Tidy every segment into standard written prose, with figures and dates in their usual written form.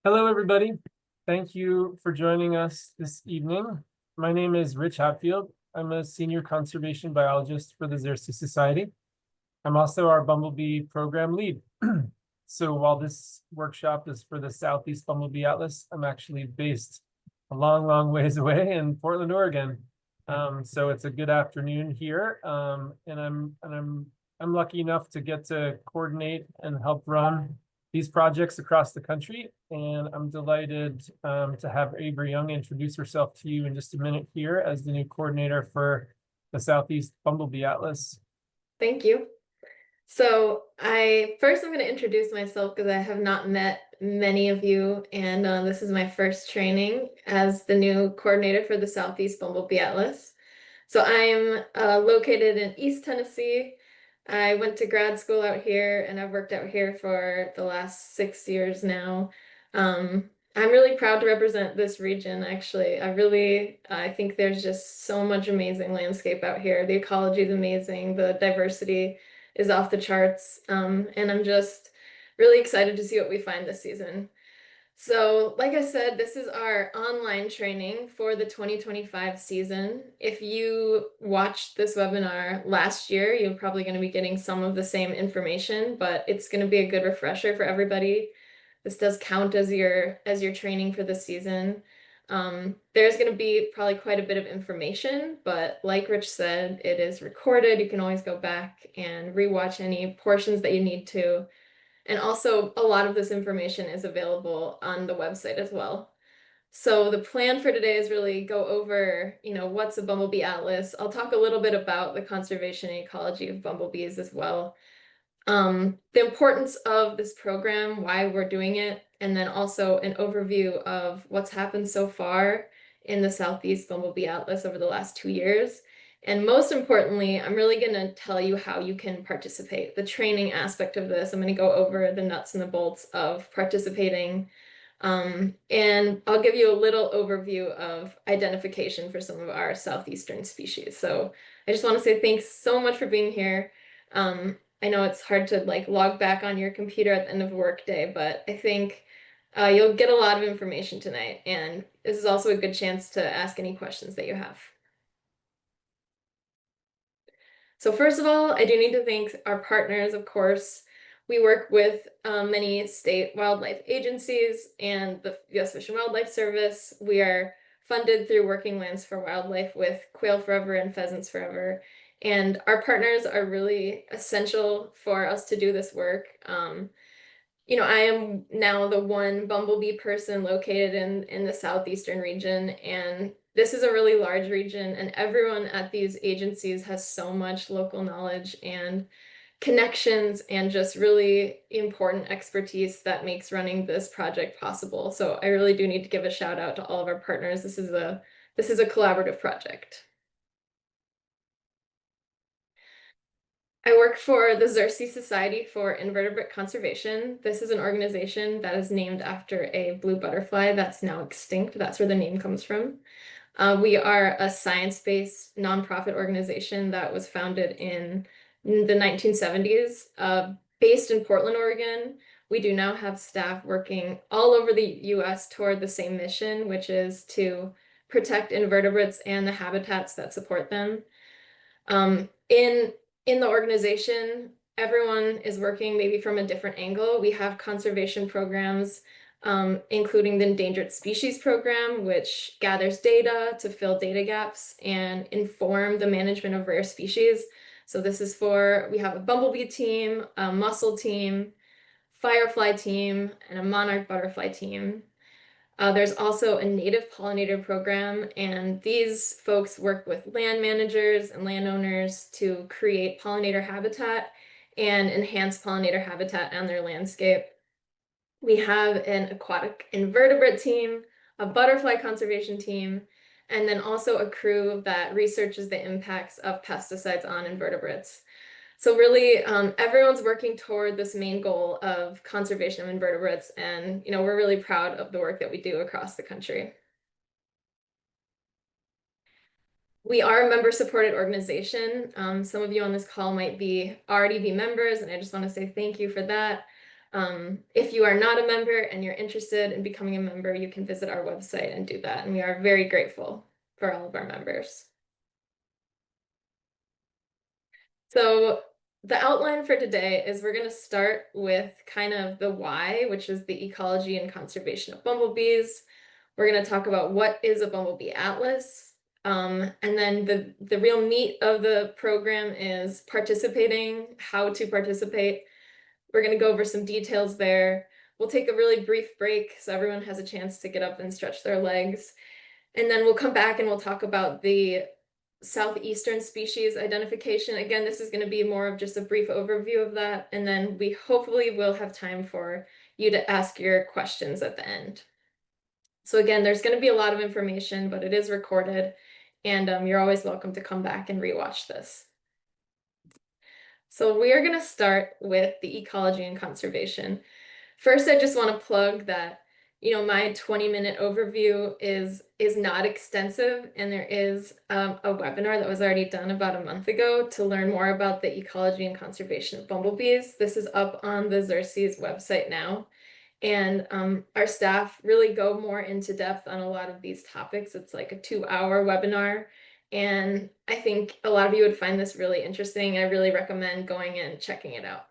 Hello, everybody. Thank you for joining us this evening. My name is Rich Hatfield. I'm a senior conservation biologist for the Xerces Society. I'm also our Bumblebee program lead. So while this workshop is for the Southeast Bumble Bee Atlas, I'm actually based a long, long ways away in Portland, Oregon. So it's a good afternoon here, and I'm lucky enough to get to coordinate and help run these projects across the country. And I'm delighted to have Avery Young introduce herself to you in just a minute here as the new coordinator for the Southeast Bumblebee Atlas. Thank you. So I'm going to introduce myself because I have not met many of you, and this is my first training as the new coordinator for the Southeast Bumble Bee Atlas. So I'm located in East Tennessee. I went to grad school out here, and I've worked out here for the last 6 years now. I'm really proud to represent this region, actually. I think there's just so much amazing landscape out here. The ecology is amazing, the diversity is off the charts, and I'm just really excited to see what we find this season. So, like I said, this is our online training for the 2025 season. If you watched this webinar last year, you're probably going to be getting some of the same information, but it's going to be a good refresher for everybody. This does count as your training for the season. There's going to be probably quite a bit of information, but like Rich said, it is recorded. You can always go back and rewatch any portions that you need to. And also, a lot of this information is available on the website as well. So the plan for today is really go over, what's a bumblebee atlas. I'll talk a little bit about the conservation and ecology of bumblebees as well. The importance of this program, why we're doing it, and then also an overview of what's happened so far in the Southeast Bumblebee Atlas over the last 2 years. And most importantly, I'm really going to tell you how you can participate, the training aspect of this. I'm going to go over the nuts and the bolts of participating. And I'll give you a little overview of identification for some of our southeastern species. So I just want to say thanks so much for being here. I know it's hard to log back on your computer at the end of a work day, but I think you'll get a lot of information tonight, and this is also a good chance to ask any questions that you have. So first of all, I do need to thank our partners, of course. We work with many state wildlife agencies and the U.S. Fish and Wildlife Service. We are funded through Working Lands for Wildlife with Quail Forever and Pheasants Forever. And our partners are really essential for us to do this work. I am now the one bumblebee person located in the southeastern region, and this is a really large region, and everyone at these agencies has so much local knowledge and connections and just really important expertise that makes running this project possible. So I really do need to give a shout out to all of our partners. This is a collaborative project. I work for the Xerces Society for Invertebrate Conservation. This is an organization that is named after a blue butterfly that's now extinct. That's where the name comes from. We are a science-based nonprofit organization that was founded in the 1970s, based in Portland, Oregon. We do now have staff working all over the US toward the same mission, which is to protect invertebrates and the habitats that support them. In the organization, everyone is working maybe from a different angle. We have conservation programs, including the Endangered Species Program, which gathers data to fill data gaps and inform the management of rare species. So we have a bumblebee team, a mussel team, firefly team, and a monarch butterfly team. There's also a native pollinator program, and these folks work with land managers and landowners to create pollinator habitat and enhance pollinator habitat on their landscape. We have an aquatic invertebrate team, a butterfly conservation team, and then also a crew that researches the impacts of pesticides on invertebrates. So really, everyone's working toward this main goal of conservation of invertebrates, and we're really proud of the work that we do across the country. We are a member-supported organization. Some of you on this call might already be members, and I just want to say thank you for that. If you are not a member and you're interested in becoming a member, you can visit our website and do that. And we are very grateful for all of our members. So the outline for today is we're going to start with kind of the why, which is the ecology and conservation of bumblebees. We're going to talk about what is a Bumblebee Atlas. And then the real meat of the program is participating, how to participate. We're going to go over some details there. We'll take a really brief break so everyone has a chance to get up and stretch their legs. And then we'll come back and we'll talk about the southeastern species identification. Again, this is going to be more of just a brief overview of that. And then we hopefully will have time for you to ask your questions at the end. So again, there's going to be a lot of information, but it is recorded. And you're always welcome to come back and rewatch this. So we are going to start with the ecology and conservation. First, I just want to plug that, my 20-minute overview is not extensive, and there is a webinar that was already done about a month ago to learn more about the ecology and conservation of bumblebees. This is up on the Xerces website now. And our staff really go more into depth on a lot of these topics. It's like a 2-hour webinar. And I think a lot of you would find this really interesting. I really recommend going and checking it out.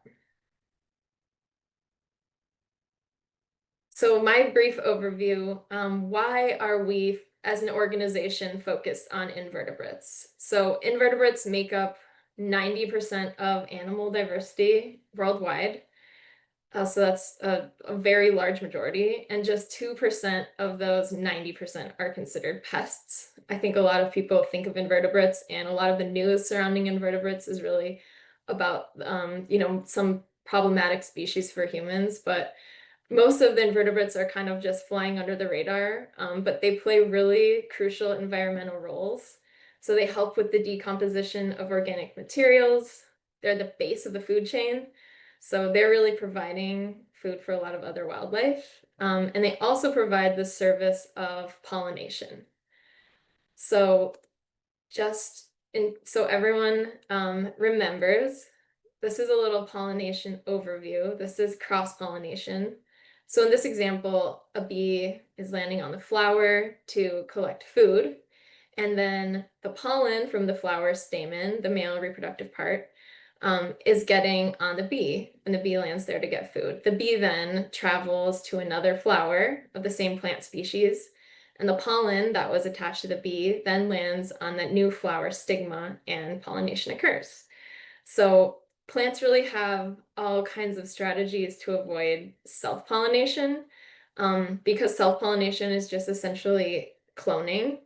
So my brief overview, why are we as an organization focused on invertebrates? So invertebrates make up 90% of animal diversity worldwide. So that's a very large majority, and just 2% of those 90% are considered pests. I think a lot of people think of invertebrates, and a lot of the news surrounding invertebrates is really about, some problematic species for humans, but most of the invertebrates are kind of just flying under the radar, but they play really crucial environmental roles. So they help with the decomposition of organic materials. They're the base of the food chain. So they're really providing food for a lot of other wildlife. And they also provide the service of pollination. So so everyone remembers, this is a little pollination overview. This is cross-pollination. So in this example, a bee is landing on the flower to collect food. And then the pollen from the flower stamen, the male reproductive part, is getting on the bee, and the bee lands there to get food. The bee then travels to another flower of the same plant species, and the pollen that was attached to the bee then lands on that new flower stigma, and pollination occurs. So plants really have all kinds of strategies to avoid self-pollination, because self-pollination is just essentially cloning.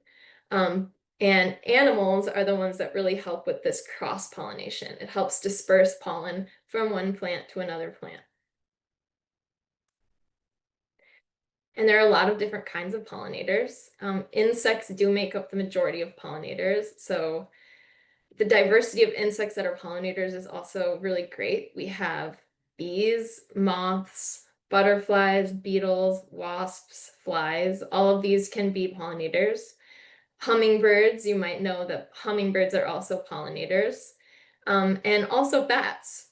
And animals are the ones that really help with this cross-pollination. It helps disperse pollen from one plant to another plant. And there are a lot of different kinds of pollinators. Insects do make up the majority of pollinators. So the diversity of insects that are pollinators is also really great. We have bees, moths, butterflies, beetles, wasps, flies. All of these can be pollinators. Hummingbirds, you might know that hummingbirds are also pollinators. And also bats.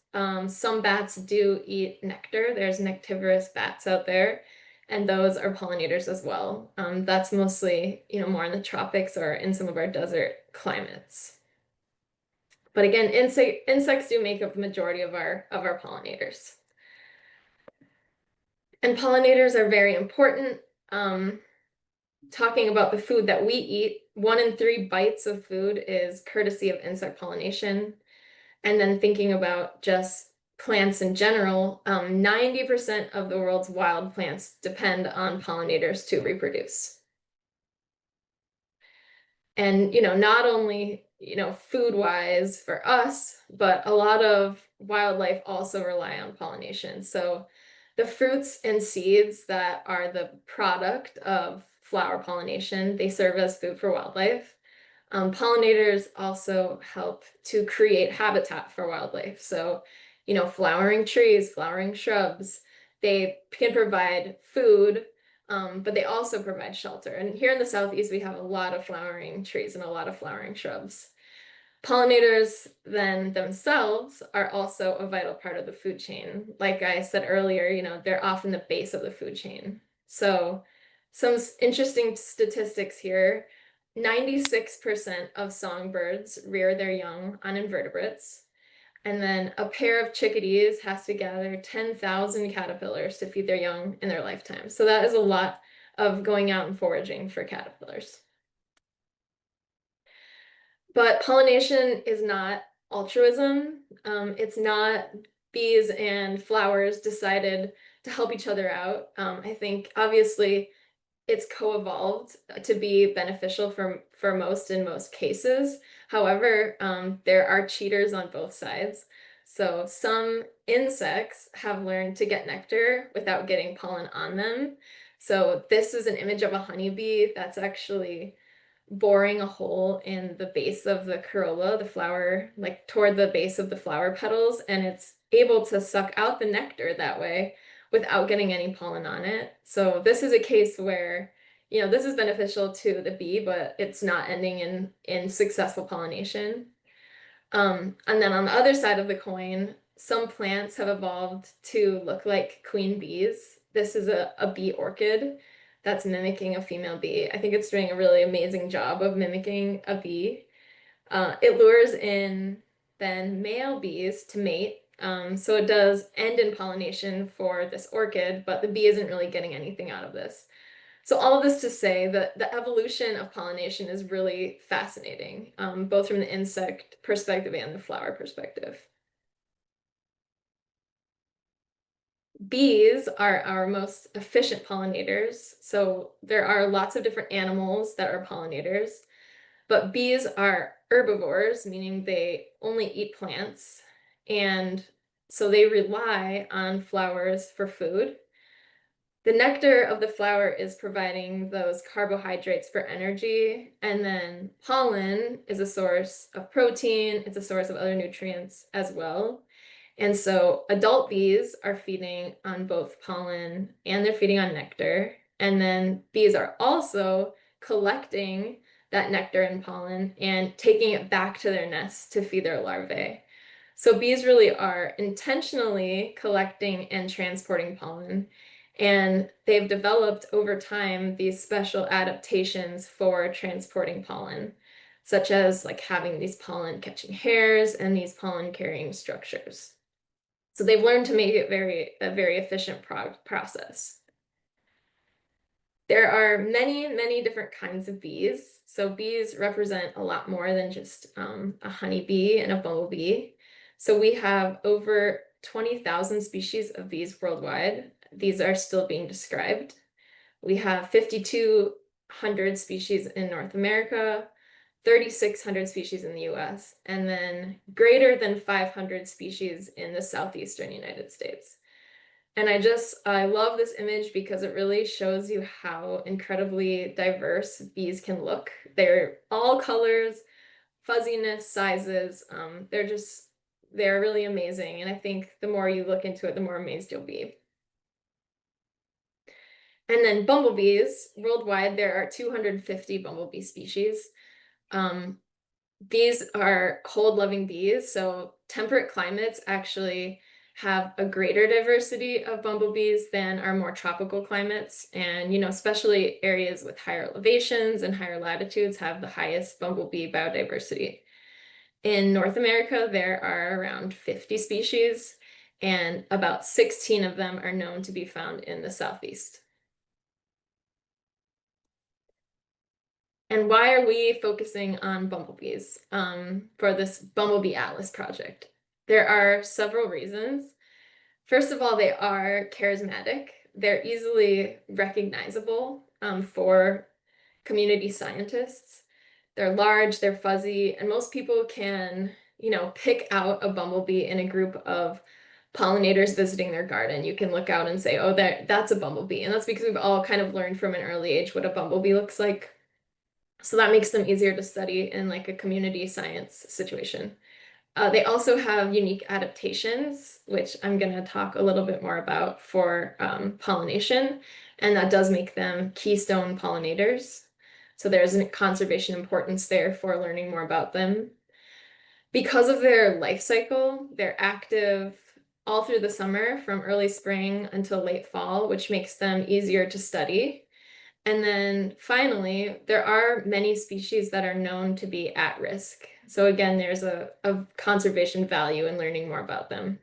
Some bats do eat nectar. There's nectivorous bats out there, and those are pollinators as well. That's mostly, more in the tropics or in some of our desert climates. But again, insects do make up the majority of our pollinators. And pollinators are very important. Talking about the food that we eat, 1 in 3 bites of food is courtesy of insect pollination. And then thinking about just plants in general, 90% of the world's wild plants depend on pollinators to reproduce. And, not only, food-wise for us, but a lot of wildlife also rely on pollination. So the fruits and seeds that are the product of flower pollination, they serve as food for wildlife. Pollinators also help to create habitat for wildlife. So, flowering trees, flowering shrubs, they can provide food, but they also provide shelter. And here in the Southeast, we have a lot of flowering trees and a lot of flowering shrubs. Pollinators then themselves are also a vital part of the food chain. Like I said earlier, they're often the base of the food chain. So some interesting statistics here. 96% of songbirds rear their young on invertebrates. And then a pair of chickadees has to gather 10,000 caterpillars to feed their young in their lifetime. So that is a lot of going out and foraging for caterpillars. But pollination is not altruism. It's not bees and flowers decided to help each other out. I think obviously it's co-evolved to be beneficial for most in most cases. However, there are cheaters on both sides. So some insects have learned to get nectar without getting pollen on them. So this is an image of a honeybee that's actually boring a hole in the base of the corolla, the flower, like toward the base of the flower petals, and it's able to suck out the nectar that way without getting any pollen on it. So this is a case where, this is beneficial to the bee, but it's not ending in successful pollination. And then on the other side of the coin, some plants have evolved to look like queen bees. This is a bee orchid that's mimicking a female bee. I think it's doing a really amazing job of mimicking a bee. It lures in then male bees to mate. So it does end in pollination for this orchid, but the bee isn't really getting anything out of this. So all of this to say that the evolution of pollination is really fascinating, both from the insect perspective and the flower perspective. Bees are our most efficient pollinators. So there are lots of different animals that are pollinators, but bees are herbivores, meaning they only eat plants. And so they rely on flowers for food. The nectar of the flower is providing those carbohydrates for energy, and then pollen is a source of protein, it's a source of other nutrients as well. And so adult bees are feeding on both pollen and they're feeding on nectar. And then bees are also collecting that nectar and pollen and taking it back to their nests to feed their larvae. So bees really are intentionally collecting and transporting pollen. And they've developed over time these special adaptations for transporting pollen, such as like having these pollen catching hairs and these pollen carrying structures. So they've learned to make it a very efficient process. There are many, many different kinds of bees. So bees represent a lot more than just a honeybee and a bumblebee. So we have over 20,000 species of bees worldwide. These are still being described. We have 5,200 species in North America, 3,600 species in the US, and then greater than 500 species in the southeastern United States. And I love this image because it really shows you how incredibly diverse bees can look. They're all colors, fuzziness, sizes. They're really amazing. And I think the more you look into it, the more amazed you'll be. And then bumblebees, worldwide, there are 250 bumblebee species. These are cold-loving bees, so temperate climates actually have a greater diversity of bumblebees than our more tropical climates. And, especially areas with higher elevations and higher latitudes have the highest bumblebee biodiversity. In North America, there are around 50 species, and about 16 of them are known to be found in the Southeast. And why are we focusing on bumblebees for this Bumblebee Atlas project? There are several reasons. First of all, they are charismatic. They're easily recognizable for community scientists. They're large, they're fuzzy, and most people can, pick out a bumblebee in a group of pollinators visiting their garden. You can look out and say, oh, that's a bumblebee. And that's because we've all kind of learned from an early age what a bumblebee looks like. So that makes them easier to study in like a community science situation. They also have unique adaptations, which I'm going to talk a little bit more about for pollination, and that does make them keystone pollinators. So there's a conservation importance there for learning more about them. Because of their life cycle, they're active all through the summer from early spring until late fall, which makes them easier to study. And then finally, there are many species that are known to be at risk. So again, there's a conservation value in learning more about them.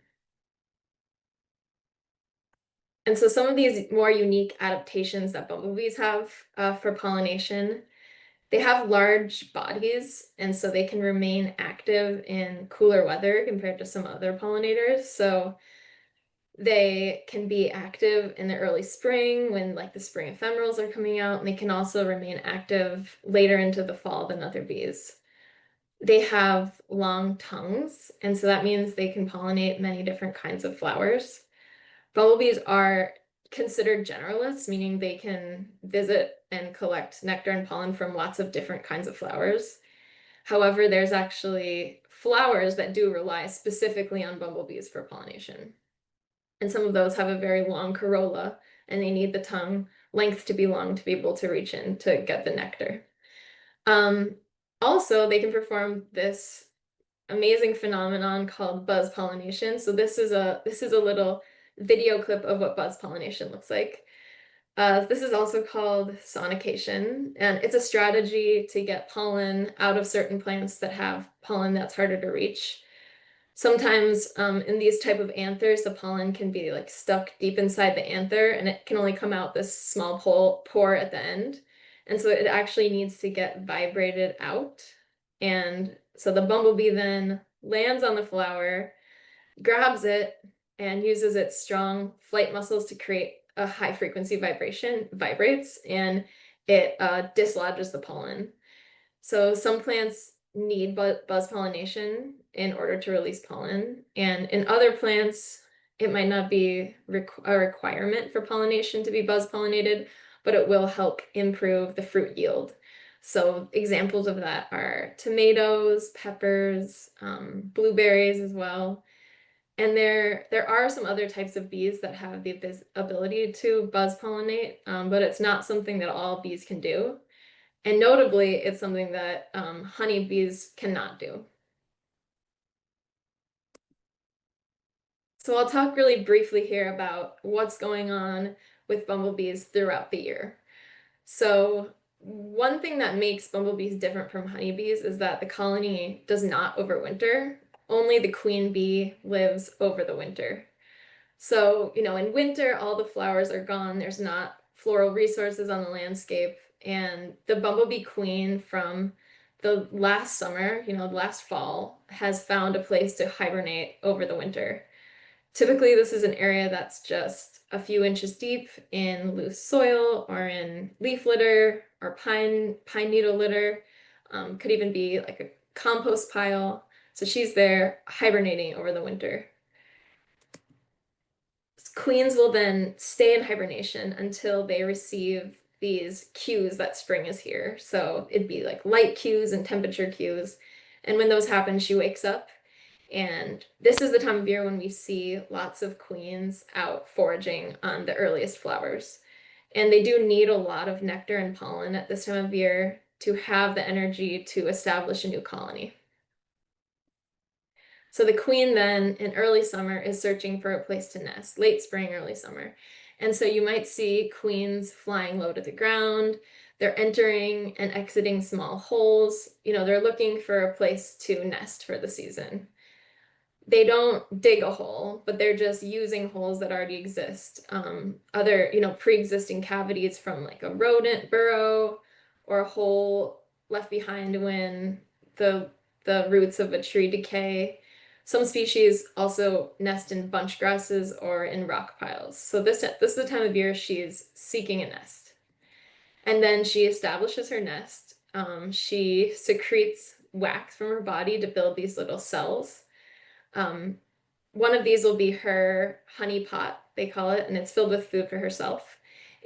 And so some of these more unique adaptations that bumblebees have for pollination, they have large bodies, and so they can remain active in cooler weather compared to some other pollinators. So they can be active in the early spring when like the spring ephemerals are coming out, and they can also remain active later into the fall than other bees. They have long tongues, and so that means they can pollinate many different kinds of flowers. Bumblebees are considered generalists, meaning they can visit and collect nectar and pollen from lots of different kinds of flowers. However, there's actually flowers that do rely specifically on bumblebees for pollination. And some of those have a very long corolla, and they need the tongue length to be long to be able to reach in to get the nectar. Um, Also, they can perform this amazing phenomenon called buzz pollination. So this is a little video clip of what buzz pollination looks like. This is also called sonication, and it's a strategy to get pollen out of certain plants that have pollen that's harder to reach. Sometimes in these type of anthers, the pollen can be like stuck deep inside the anther, and it can only come out this small pore at the end. And so it actually needs to get vibrated out. And so the bumblebee then lands on the flower, grabs it, and uses its strong flight muscles to create a high frequency vibration, vibrates, and it dislodges the pollen. So some plants need buzz pollination in order to release pollen, and in other plants, it might not be a requirement for pollination to be buzz pollinated, but it will help improve the fruit yield. So examples of that are tomatoes, peppers, blueberries as well. And there are some other types of bees that have the ability to buzz pollinate, but it's not something that all bees can do. And notably, it's something that honeybees cannot do. So I'll talk really briefly here about what's going on with bumblebees throughout the year. So one thing that makes bumblebees different from honeybees is that the colony does not overwinter. Only the queen bee lives over the winter. So, in winter, all the flowers are gone. There's not floral resources on the landscape. And the bumblebee queen from the last summer, last fall, has found a place to hibernate over the winter. Typically, this is an area that's just a few inches deep in loose soil or in leaf litter or pine needle litter. Could even be like a compost pile. So she's there hibernating over the winter. Queens will then stay in hibernation until they receive these cues that spring is here. So it'd be like light cues and temperature cues. And when those happen, she wakes up. And this is the time of year when we see lots of queens out foraging on the earliest flowers. And they do need a lot of nectar and pollen at this time of year to have the energy to establish a new colony. So the queen then in early summer is searching for a place to nest, late spring, early summer. And so you might see queens flying low to the ground. They're entering and exiting small holes. They're looking for a place to nest for the season. They don't dig a hole, but they're just using holes that already exist. Other, pre-existing cavities from like a rodent burrow or a hole left behind when the roots of a tree decay. Some species also nest in bunch grasses or in rock piles. So this is the time of year she's seeking a nest. And then she establishes her nest. She secretes wax from her body to build these little cells. One of these will be her honey pot, they call it, and it's filled with food for herself.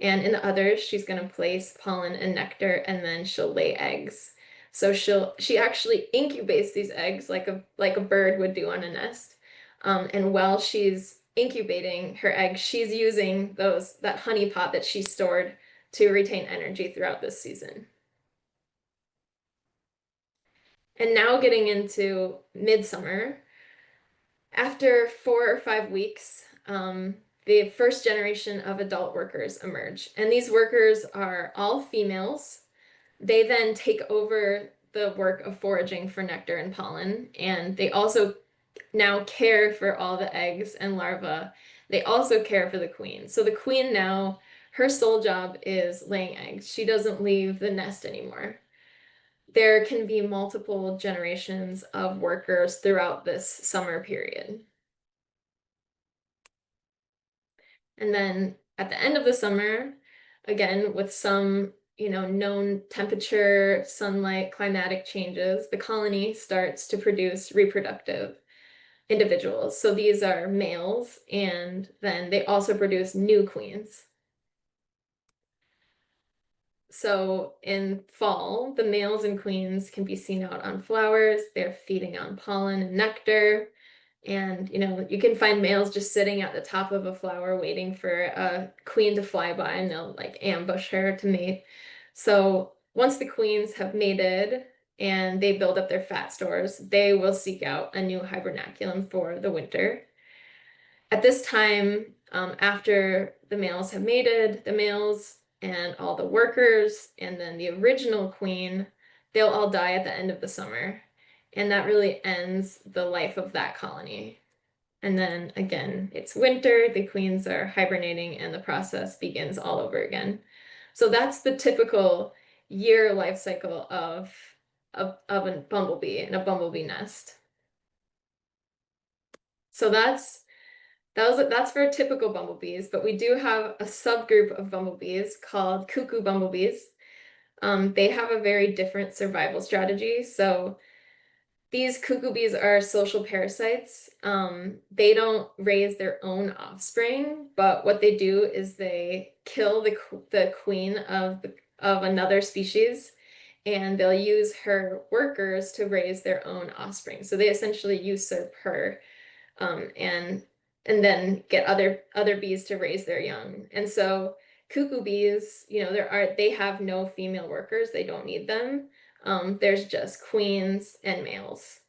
And in the others, she's going to place pollen and nectar, and then she'll lay eggs. So she actually incubates these eggs like a bird would do on a nest. And while she's incubating her eggs, she's using that honey pot that she stored to retain energy throughout this season. And now getting into midsummer, after 4 or 5 weeks, the first generation of adult workers emerge. And these workers are all females. They then take over the work of foraging for nectar and pollen, and they also now care for all the eggs and larvae. They also care for the queen. So the queen now, her sole job is laying eggs. She doesn't leave the nest anymore. There can be multiple generations of workers throughout this summer period. And then at the end of the summer, again, with some, known temperature, sunlight, climatic changes, the colony starts to produce reproductive individuals. So these are males, and then they also produce new queens. So in fall, the males and queens can be seen out on flowers. They're feeding on pollen and nectar. And, you can find males just sitting at the top of a flower waiting for a queen to fly by, and they'll like ambush her to mate. So once the queens have mated and they build up their fat stores, they will seek out a new hibernaculum for the winter. At this time, after the males have mated, the males and all the workers, and then the original queen, they'll all die at the end of the summer. And that really ends the life of that colony. And then again, it's winter, the queens are hibernating, and the process begins all over again. So that's the typical year life cycle of a bumblebee in a bumblebee nest. So that's for typical bumblebees, but we do have a subgroup of bumblebees called cuckoo bumblebees. They have a very different survival strategy. So these cuckoo bees are social parasites. They don't raise their own offspring, but what they do is they kill the queen of another species, and they'll use her workers to raise their own offspring. So they essentially usurp her, and then get other bees to raise their young. And so cuckoo bees, they have no female workers. They don't need them. There's just queens and males.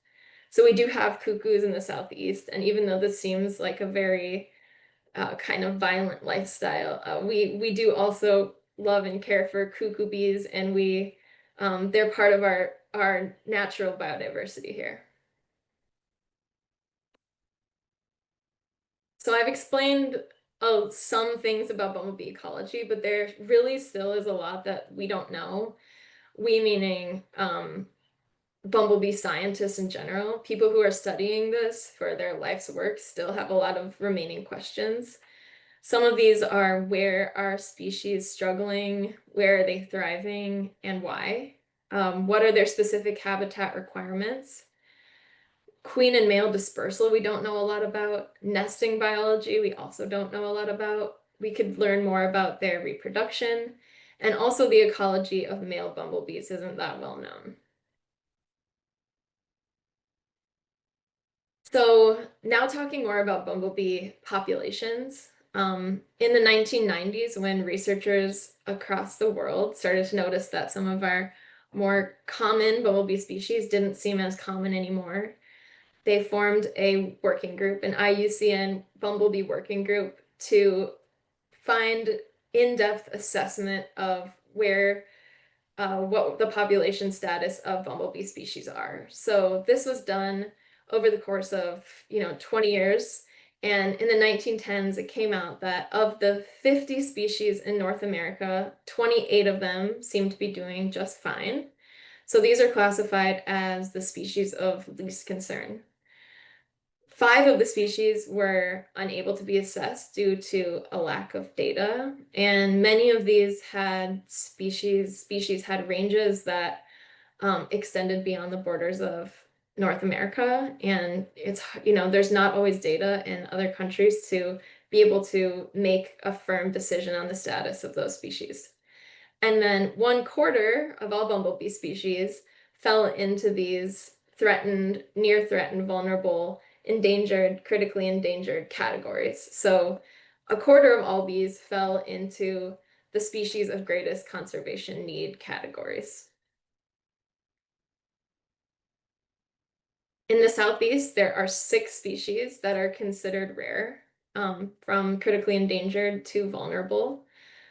So we do have cuckoos in the Southeast, and even though this seems like a very kind of violent lifestyle, we do also love and care for cuckoo bees, and they're part of our natural biodiversity here. So I've explained some things about bumblebee ecology, but there really still is a lot that we don't know. We meaning bumblebee scientists in general, people who are studying this for their life's work still have a lot of remaining questions. Some of these are: where are species struggling? Where are they thriving, and why? What are their specific habitat requirements? Queen and male dispersal, we don't know a lot about. Nesting biology, we also don't know a lot about. We could learn more about their reproduction, and also the ecology of male bumblebees isn't that well known. So now talking more about bumblebee populations. In the 1990s, when researchers across the world started to notice that some of our more common bumblebee species didn't seem as common anymore, they formed a working group, an IUCN Bumblebee Working Group, to find in-depth assessment of what the population status of bumblebee species are. So this was done over the course of 20 years. And in the 1910s, it came out that of the 50 species in North America, 28 of them seem to be doing just fine. So these are classified as the species of least concern. 5 of the species were unable to be assessed due to a lack of data, and many of these had species had ranges that extended beyond the borders of North America, and there's not always data in other countries to be able to make a firm decision on the status of those species. And then 1/4 of all bumblebee species fell into these threatened, near threatened, vulnerable, endangered, critically endangered categories. So 1/4 of all bees fell into the species of greatest conservation need categories. In the Southeast, there are 6 species that are considered rare, from critically endangered to vulnerable.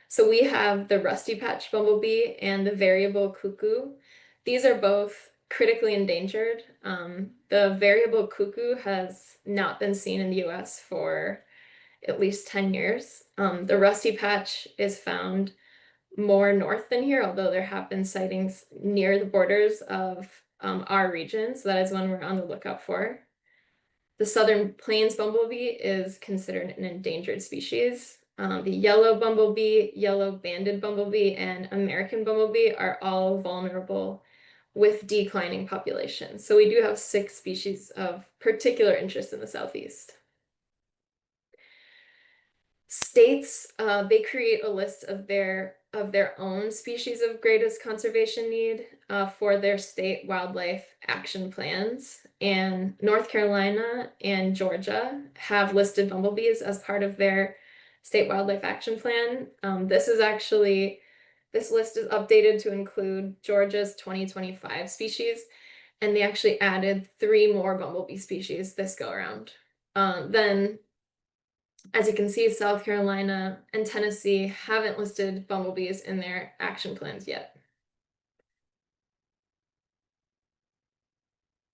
So we have the rusty patch bumblebee and the variable cuckoo. These are both critically endangered. The variable cuckoo has not been seen in the US for at least 10 years. The rusty patch is found more north than here, although there have been sightings near the borders of our region, so that is one we're on the lookout for. The southern plains bumblebee is considered an endangered species. The yellow bumblebee, yellow banded bumblebee, and American bumblebee are all vulnerable with declining populations. So we do have 6 species of particular interest in the Southeast. States, they create a list of their own species of greatest conservation need for their state wildlife action plans. And North Carolina and Georgia have listed bumblebees as part of their state wildlife action plan. This list is updated to include Georgia's 2025 species, and they actually added 3 more bumblebee species this go around. Then, as you can see, South Carolina and Tennessee haven't listed bumblebees in their action plans yet.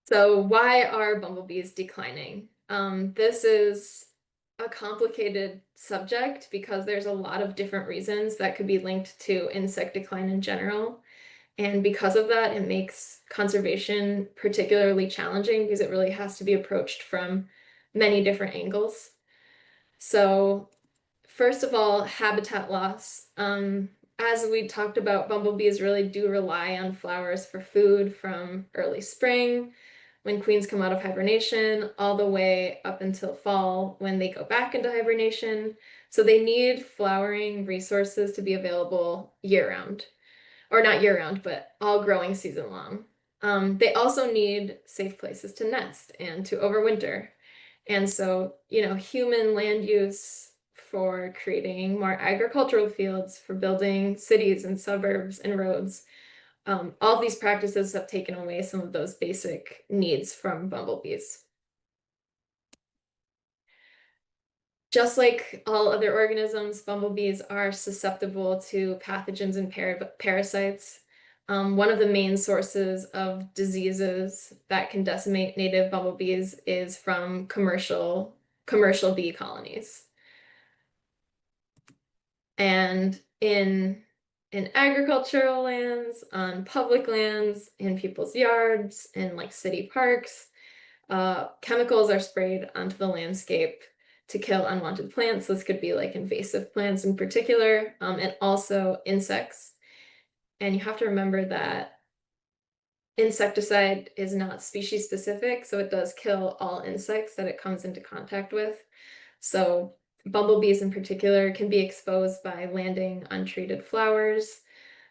So why are bumblebees declining? This is a complicated subject because there's a lot of different reasons that could be linked to insect decline in general. And because of that, it makes conservation particularly challenging because it really has to be approached from many different angles. So first of all, habitat loss. As we talked about, bumblebees really do rely on flowers for food from early spring, when queens come out of hibernation, all the way up until fall when they go back into hibernation. So they need flowering resources to be available year-round. Or not year-round, but all growing season long. They also need safe places to nest and to overwinter. And so, human land use for creating more agricultural fields, for building cities and suburbs and roads, all these practices have taken away some of those basic needs from bumblebees. Just like all other organisms, bumblebees are susceptible to pathogens and parasites. One of the main sources of diseases that can decimate native bumblebees is from commercial bee colonies. And in agricultural lands, on public lands, in people's yards, in like city parks, chemicals are sprayed onto the landscape to kill unwanted plants. This could be like invasive plants in particular, and also insects. And you have to remember that insecticide is not species specific, so it does kill all insects that it comes into contact with. So bumblebees in particular can be exposed by landing untreated flowers.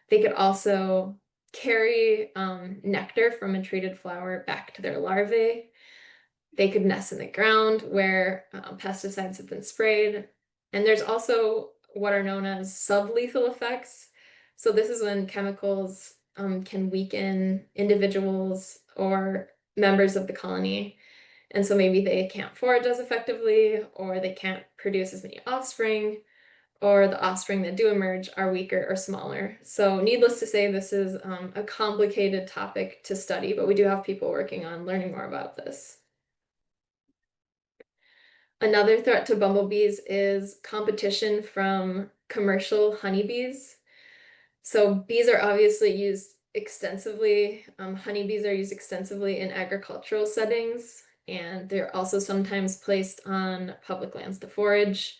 They could also carry nectar from a treated flower back to their larvae. They could nest in the ground where pesticides have been sprayed. And there's also what are known as sublethal effects. So this is when chemicals can weaken individuals or members of the colony. And so maybe they can't forage as effectively, or they can't produce as many offspring, or the offspring that do emerge are weaker or smaller. So needless to say, this is a complicated topic to study, but we do have people working on learning more about this. Another threat to bumblebees is competition from commercial honeybees. So bees are obviously used extensively. Honeybees are used extensively in agricultural settings, and they're also sometimes placed on public lands to forage.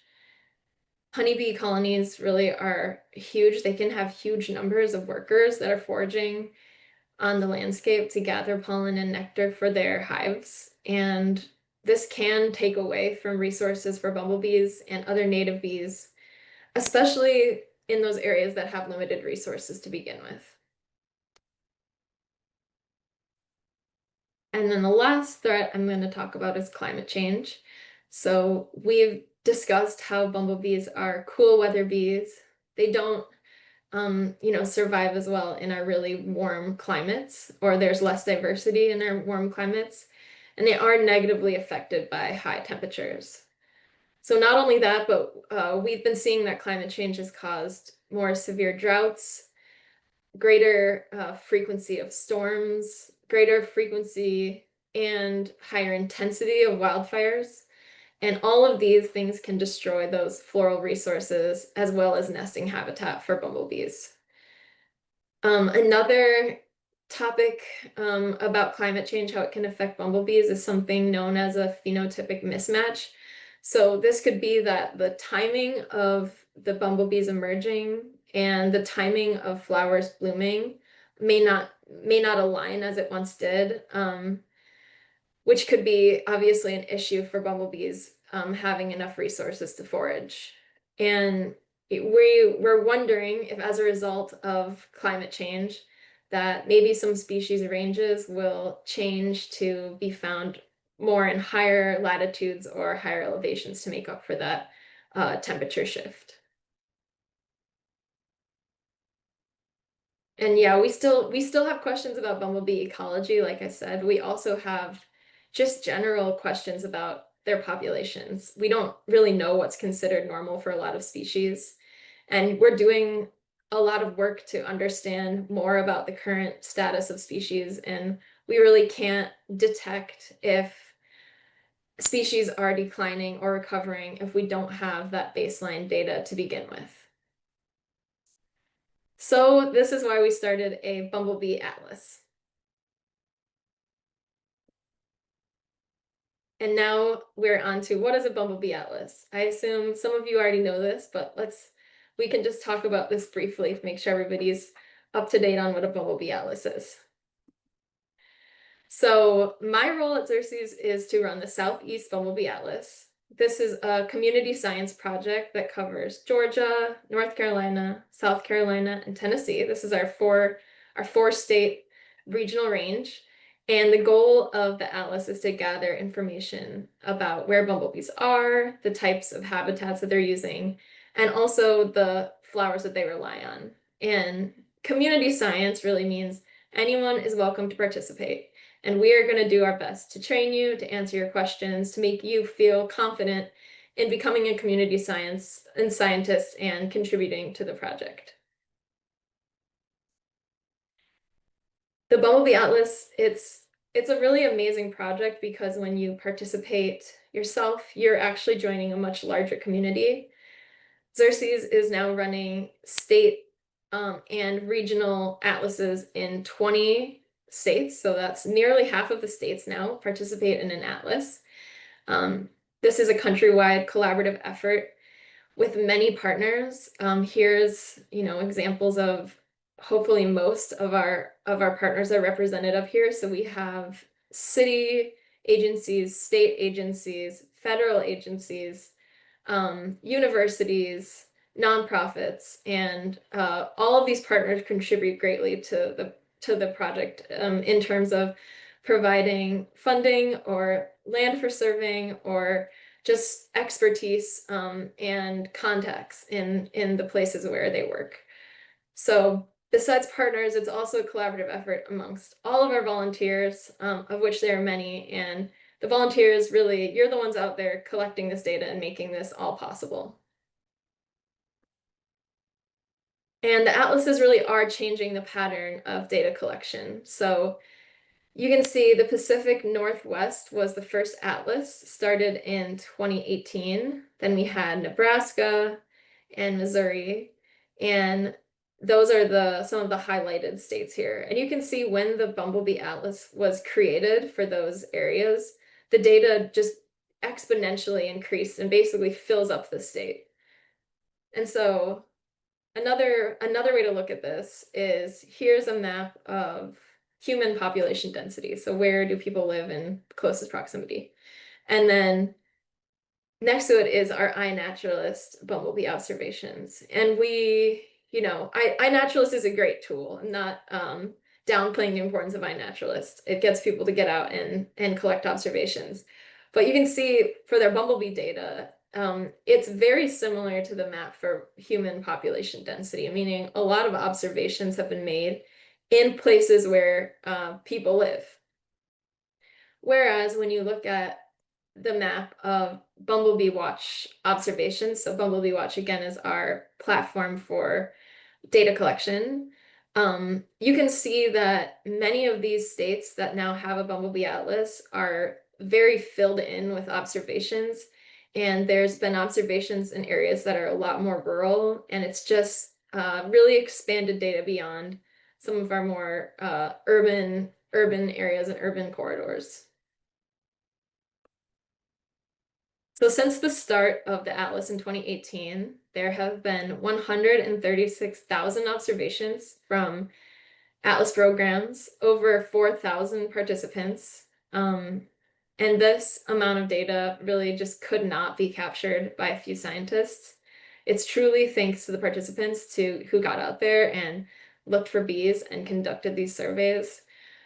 Honeybee colonies really are huge. They can have huge numbers of workers that are foraging on the landscape to gather pollen and nectar for their hives. And this can take away from resources for bumblebees and other native bees, especially in those areas that have limited resources to begin with. And then the last threat I'm going to talk about is climate change. So we've discussed how bumblebees are cool weather bees. They don't, survive as well in our really warm climates, or there's less diversity in our warm climates. and they are negatively affected by high temperatures. So not only that, but we've been seeing that climate change has caused more severe droughts, greater frequency of storms, greater frequency and higher intensity of wildfires. And all of these things can destroy those floral resources as well as nesting habitat for bumblebees. Another topic about climate change, how it can affect bumblebees, is something known as a phenotypic mismatch. So this could be that the timing of the bumblebees emerging and the timing of flowers blooming may not align as it once did, which could be obviously an issue for bumblebees having enough resources to forage. And we're wondering if, as a result of climate change, that maybe some species ranges will change to be found more in higher latitudes or higher elevations to make up for that temperature shift. And yeah, we still have questions about bumblebee ecology. Like I said, we also have just general questions about their populations. We don't really know what's considered normal for a lot of species. And we're doing a lot of work to understand more about the current status of species. And we really can't detect if species are declining or recovering if we don't have that baseline data to begin with. So this is why we started a Bumblebee Atlas. And now we're on to what is a Bumblebee Atlas? I assume some of you already know this, but we can just talk about this briefly to make sure everybody's up to date on what a Bumblebee Atlas is. So my role at Xerces is to run the Southeast Bumblebee Atlas. This is a community science project that covers Georgia, North Carolina, South Carolina, and Tennessee. This is our four-state regional range. And the goal of the atlas is to gather information about where bumblebees are, the types of habitats that they're using, and also the flowers that they rely on. And community science really means anyone is welcome to participate. And we are going to do our best to train you, to answer your questions, to make you feel confident in becoming a community scientist and contributing to the project. The Bumblebee Atlas, it's a really amazing project because when you participate yourself, you're actually joining a much larger community. Xerces is now running state and regional atlases in 20 states, so that's nearly half of the states now participate in an atlas. This is a countrywide collaborative effort with many partners. Here's examples of hopefully most of our partners are represented up here. So we have city agencies, state agencies, federal agencies, universities, nonprofits, and all of these partners contribute greatly to the project in terms of providing funding or land for surveying or just expertise and contacts in the places where they work. So besides partners, it's also a collaborative effort amongst all of our volunteers, of which there are many, and the volunteers really, you're the ones out there collecting this data and making this all possible. And the atlases really are changing the pattern of data collection. So you can see the Pacific Northwest was the first atlas, started in 2018. Then we had Nebraska and Missouri, and those are some of the highlighted states here. And you can see when the Bumblebee Atlas was created for those areas, the data just exponentially increased and basically fills up the state. And so another way to look at this is here's a map of human population density. So where do people live in closest proximity? And then next to it is our iNaturalist bumblebee observations. And iNaturalist is a great tool. I'm not downplaying the importance of iNaturalist. It gets people to get out and collect observations. But you can see for their bumblebee data, it's very similar to the map for human population density, meaning a lot of observations have been made in places where people live. Whereas when you look at the map of Bumblebee Watch observations, so Bumblebee Watch again is our platform for data collection, you can see that many of these states that now have a Bumblebee Atlas are very filled in with observations. And there's been observations in areas that are a lot more rural, and it's just really expanded data beyond some of our more urban areas and urban corridors. So since the start of the Atlas in 2018, there have been 136,000 observations from Atlas programs, over 4,000 participants. And this amount of data really just could not be captured by a few scientists. It's truly thanks to the participants who got out there and looked for bees and conducted these surveys.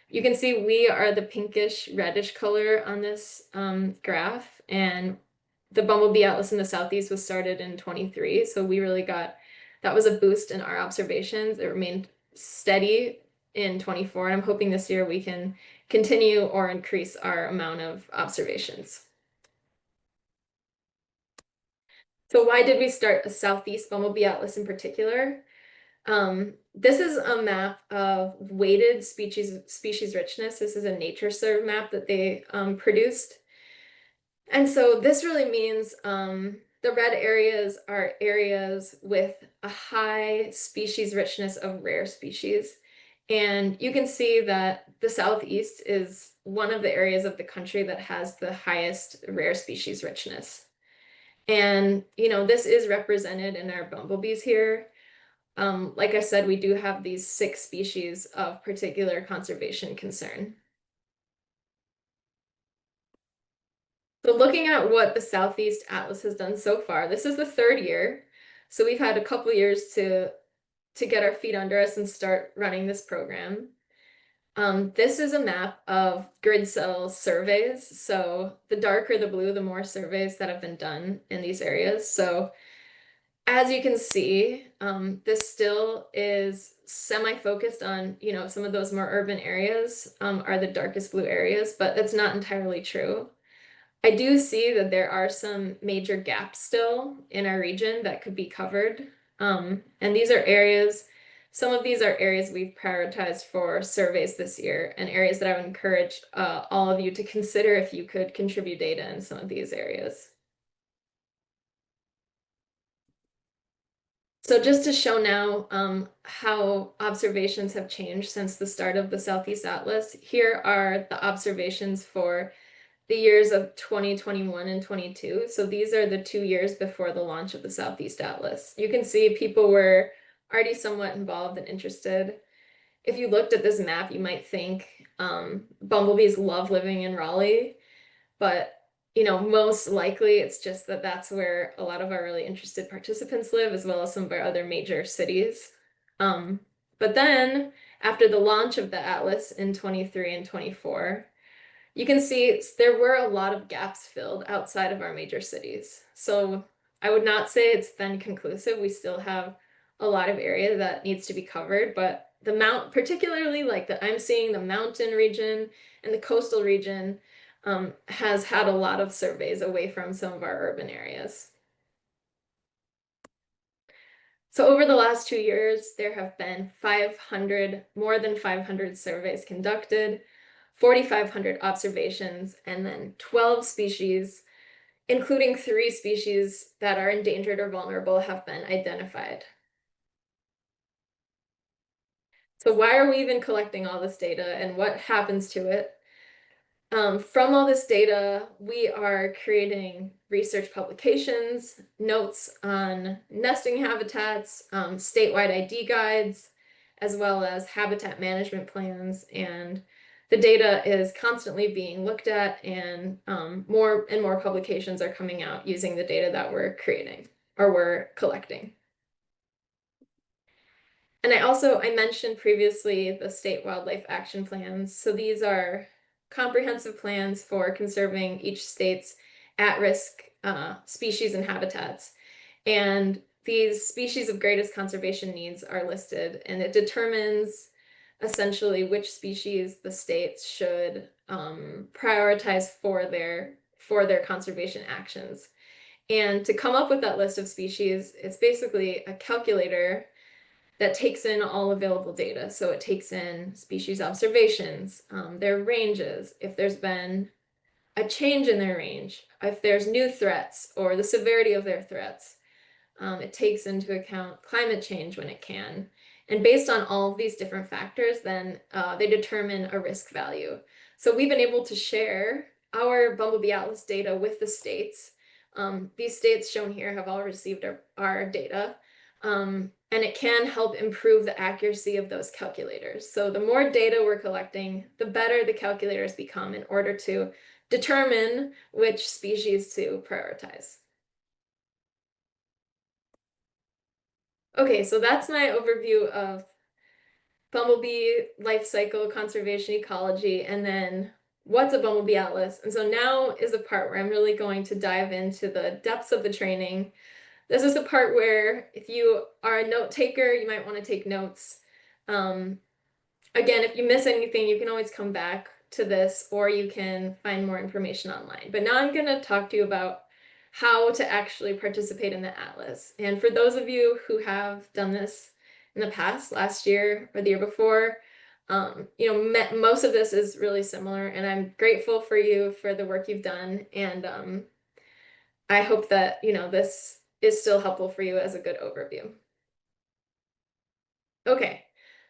You can see we are the pinkish reddish color on this graph, and the Bumblebee Atlas in the Southeast was started in 23, so we really got, that was a boost in our observations. It remained steady in 24, and I'm hoping this year we can continue or increase our amount of observations. So why did we start a Southeast Bumblebee Atlas in particular? This is a map of weighted species richness. This is a NatureServe map that they produced. And so this really means the red areas are areas with a high species richness of rare species. And you can see that the Southeast is one of the areas of the country that has the highest rare species richness. And, you know, this is represented in our bumblebees here. Like I said, we do have these 6 species of particular conservation concern. So looking at what the Southeast Atlas has done so far, this is the 3rd year. So we've had a couple years to get our feet under us and start running this program. This is a map of grid cell surveys. So the darker the blue, the more surveys that have been done in these areas. So as you can see, this still is semi-focused on, you know, some of those more urban areas are the darkest blue areas, but that's not entirely true. I do see that there are some major gaps still in our region that could be covered. And these are areas, some of these are areas we've prioritized for surveys this year, and areas that I would encourage all of you to consider if you could contribute data in some of these areas. So just to show now how observations have changed since the start of the Southeast Atlas, here are the observations for the years of 2021 and 22. So these are the 2 years before the launch of the Southeast Atlas. You can see people were already somewhat involved and interested. If you looked at this map, you might think bumblebees love living in Raleigh, but you know, most likely it's just that that's where a lot of our really interested participants live, as well as some of our other major cities. But then after the launch of the Atlas in 23 and 24, you can see there were a lot of gaps filled outside of our major cities. So I would not say it's been conclusive. We still have a lot of area that needs to be covered, but particularly like I'm seeing the mountain region and the coastal region has had a lot of surveys away from some of our urban areas. So over the last 2 years, there have been more than 500 surveys conducted, 4,500 observations, and then 12 species, including 3 species that are endangered or vulnerable, have been identified. So why are we even collecting all this data, and what happens to it? From all this data, we are creating research publications, notes on nesting habitats, statewide ID guides, as well as habitat management plans. And the data is constantly being looked at, and more and more publications are coming out using the data that we're creating or we're collecting. And I mentioned previously the state wildlife action plans. So these are comprehensive plans for conserving each state's at-risk species and habitats. And these species of greatest conservation needs are listed, and it determines essentially which species the states should prioritize for their conservation actions. And to come up with that list of species, it's basically a calculator that takes in all available data. So it takes in species observations, their ranges, if there's been a change in their range, if there's new threats or the severity of their threats. It takes into account climate change when it can. And based on all of these different factors, then they determine a risk value. So we've been able to share our Bumblebee Atlas data with the states. These states shown here have all received our data. And it can help improve the accuracy of those calculators. So the more data we're collecting, the better the calculators become in order to determine which species to prioritize. Okay, so that's my overview of bumblebee life cycle, conservation, ecology, and then what's a Bumblebee Atlas. And so now is the part where I'm really going to dive into the depths of the training. This is the part where if you are a note taker, you might want to take notes. Again, if you miss anything, you can always come back to this or you can find more information online. But now I'm going to talk to you about how to actually participate in the Atlas. And for those of you who have done this in the past, last year or the year before, most of this is really similar, and I'm grateful for you for the work you've done. And I hope that, this is still helpful for you as a good overview. Okay,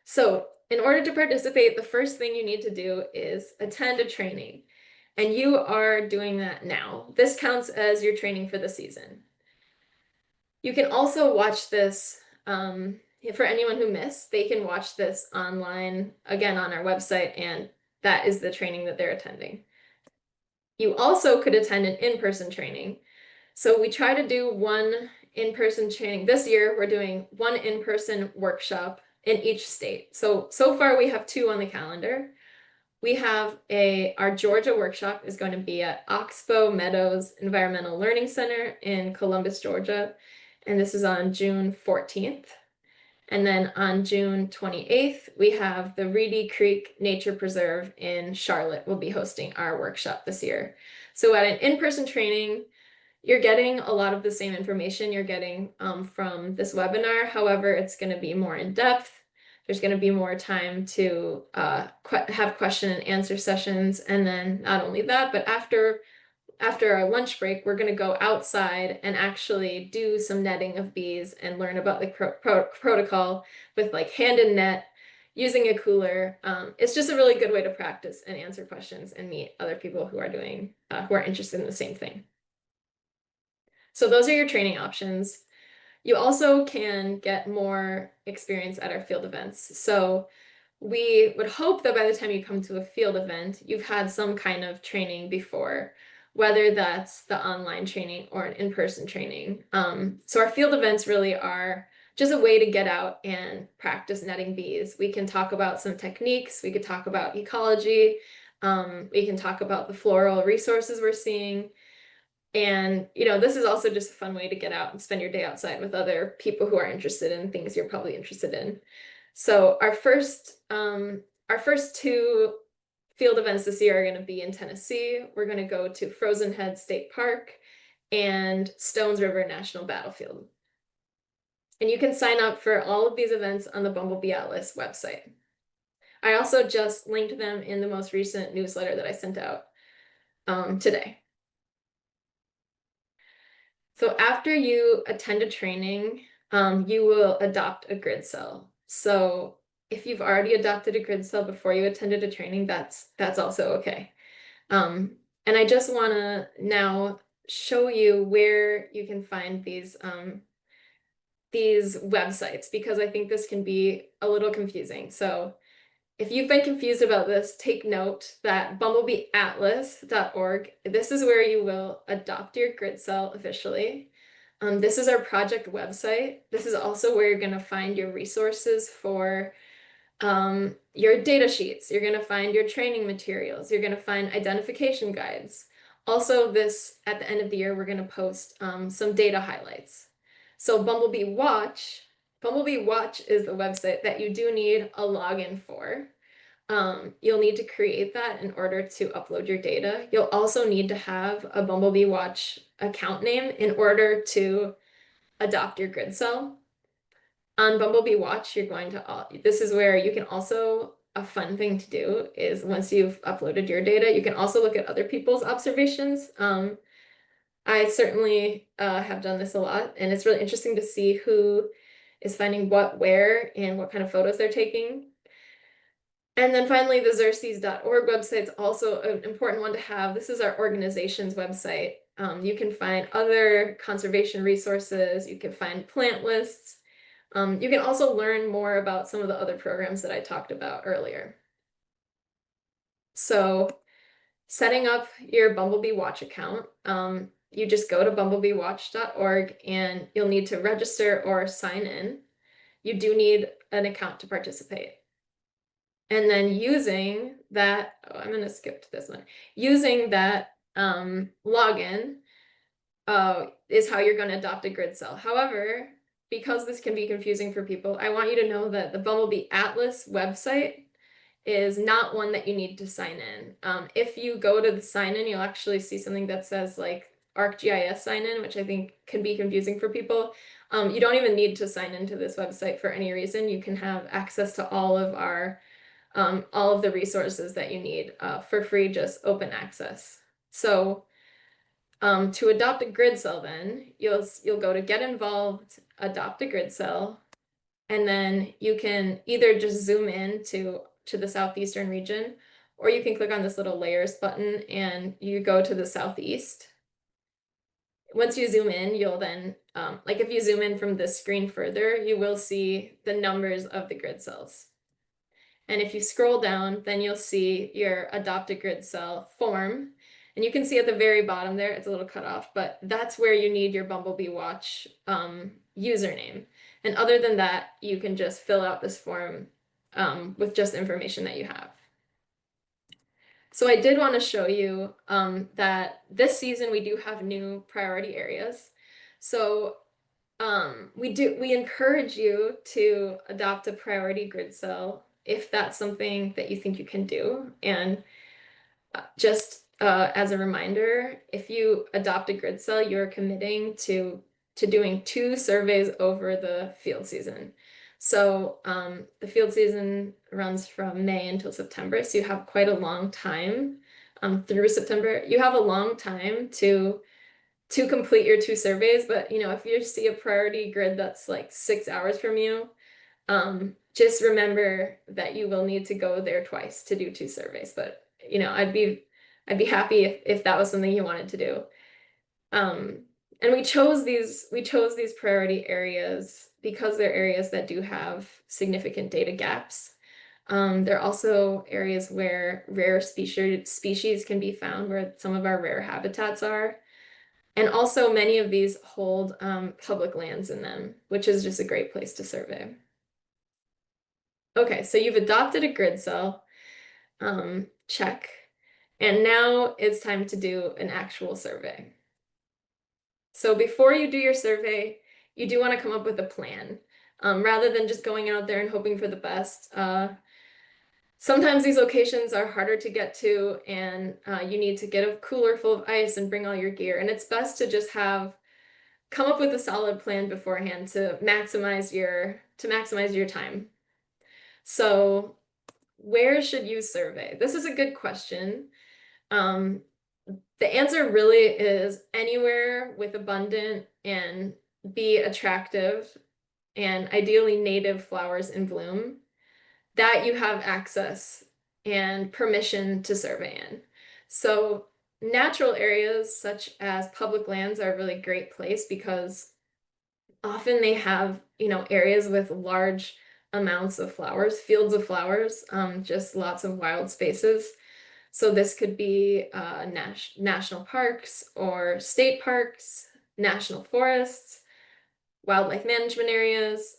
so in order to participate, the first thing you need to do is attend a training. And you are doing that now. This counts as your training for the season. You can also watch this, for anyone who missed, they can watch this online, again, on our website, and that is the training that they're attending. You also could attend an in-person training. So we try to do one in-person training. This year, we're doing one in-person workshop in each state. So far we have 2 on the calendar. We have our Georgia workshop is going to be at Oxbow Meadows Environmental Learning Center in Columbus, Georgia. And this is on June 14th. And then on June 28th, we have the Reedy Creek Nature Preserve in Charlotte will be hosting our workshop this year. So at an in-person training, you're getting a lot of the same information you're getting from this webinar. However, it's going to be more in depth. There's going to be more time to have question and answer sessions. And then not only that, but after our lunch break, we're going to go outside and actually do some netting of bees and learn about the protocol with like hand and net, using a cooler. It's just a really good way to practice and answer questions and meet other people who are interested in the same thing. So those are your training options. You also can get more experience at our field events. So we would hope that by the time you come to a field event, you've had some kind of training before, whether that's the online training or an in-person training. So our field events really are just a way to get out and practice netting bees. We can talk about some techniques. We could talk about ecology. We can talk about the floral resources we're seeing. And, this is also just a fun way to get out and spend your day outside with other people who are interested in things you're probably interested in. So our first 2 field events this year are going to be in Tennessee. We're going to go to Frozen Head State Park and Stones River National Battlefield. And you can sign up for all of these events on the Bumblebee Atlas website. I also just linked them in the most recent newsletter that I sent out today. So after you attend a training, you will adopt a grid cell. So if you've already adopted a grid cell before you attended a training, that's also okay. And I just want to now show you where you can find these websites, because I think this can be a little confusing. So if you've been confused about this, take note that bumblebeeatlas.org, this is where you will adopt your grid cell officially. This is our project website. This is also where you're going to find your resources for your data sheets. You're going to find your training materials. You're going to find identification guides. Also, at the end of the year, we're going to post some data highlights. So Bumblebee Watch Bumblebee Watch is the website that you do need a login for. You'll need to create that in order to upload your data. You'll also need to have a Bumblebee Watch account name in order to adopt your grid cell. On Bumblebee Watch, you're going to, this is where you can also, a fun thing to do is once you've uploaded your data, you can also look at other people's observations. I certainly have done this a lot, and it's really interesting to see who is finding what where and what kind of photos they're taking. And then finally, the Xerces.org website is also an important one to have. This is our organization's website. You can find other conservation resources. You can find plant lists. You can also learn more about some of the other programs that I talked about earlier. So setting up your Bumblebee Watch account, you just go to bumblebeewatch.org and you'll need to register or sign in. You do need an account to participate. And then using that, I'm going to skip to this one. Using that login is how you're going to adopt a grid cell. However, because this can be confusing for people, I want you to know that the Bumblebee Atlas website is not one that you need to sign in. If you go to the sign in, you'll actually see something that says like ArcGIS sign in, which I think can be confusing for people. You don't even need to sign into this website for any reason. You can have access to all of the resources that you need for free, just open access. So to adopt a grid cell, then you'll go to get involved, adopt a grid cell, and then you can either just zoom in to the southeastern region, or you can click on this little layers button and you go to the southeast. Once you zoom in, you'll then, like if you zoom in from this screen further, you will see the numbers of the grid cells. And if you scroll down, then you'll see your adopt a grid cell form. And you can see at the very bottom there, it's a little cut off, but that's where you need your Bumblebee Watch username. And other than that, you can just fill out this form with just information that you have. So I did want to show you that this season we do have new priority areas. So we encourage you to adopt a priority grid cell if that's something that you think you can do. And just as a reminder, if you adopt a grid cell, you're committing to doing 2 surveys over the field season. So the field season runs from May until September, so you have quite a long time through September. You have a long time to complete your 2 surveys, but if you see a priority grid that's like 6 hours from you, just remember that you will need to go there twice to do 2 surveys. But I'd be happy if that was something you wanted to do. And we chose these priority areas because they're areas that do have significant data gaps. They're also areas where rare species can be found, where some of our rare habitats are. And also many of these hold public lands in them, which is just a great place to survey. Okay, so you've adopted a grid cell, check. And now it's time to do an actual survey. So before you do your survey, you do want to come up with a plan. Rather than just going out there and hoping for the best. Sometimes these locations are harder to get to, and you need to get a cooler full of ice and bring all your gear. And it's best to just come up with a solid plan beforehand to maximize your time. So where should you survey? This is a good question. The answer really is anywhere with abundant and be attractive and ideally native flowers in bloom that you have access and permission to survey in. So natural areas such as public lands are a really great place because often they have, areas with large amounts of flowers, fields of flowers, just lots of wild spaces. So this could be national parks or state parks, national forests, wildlife management areas,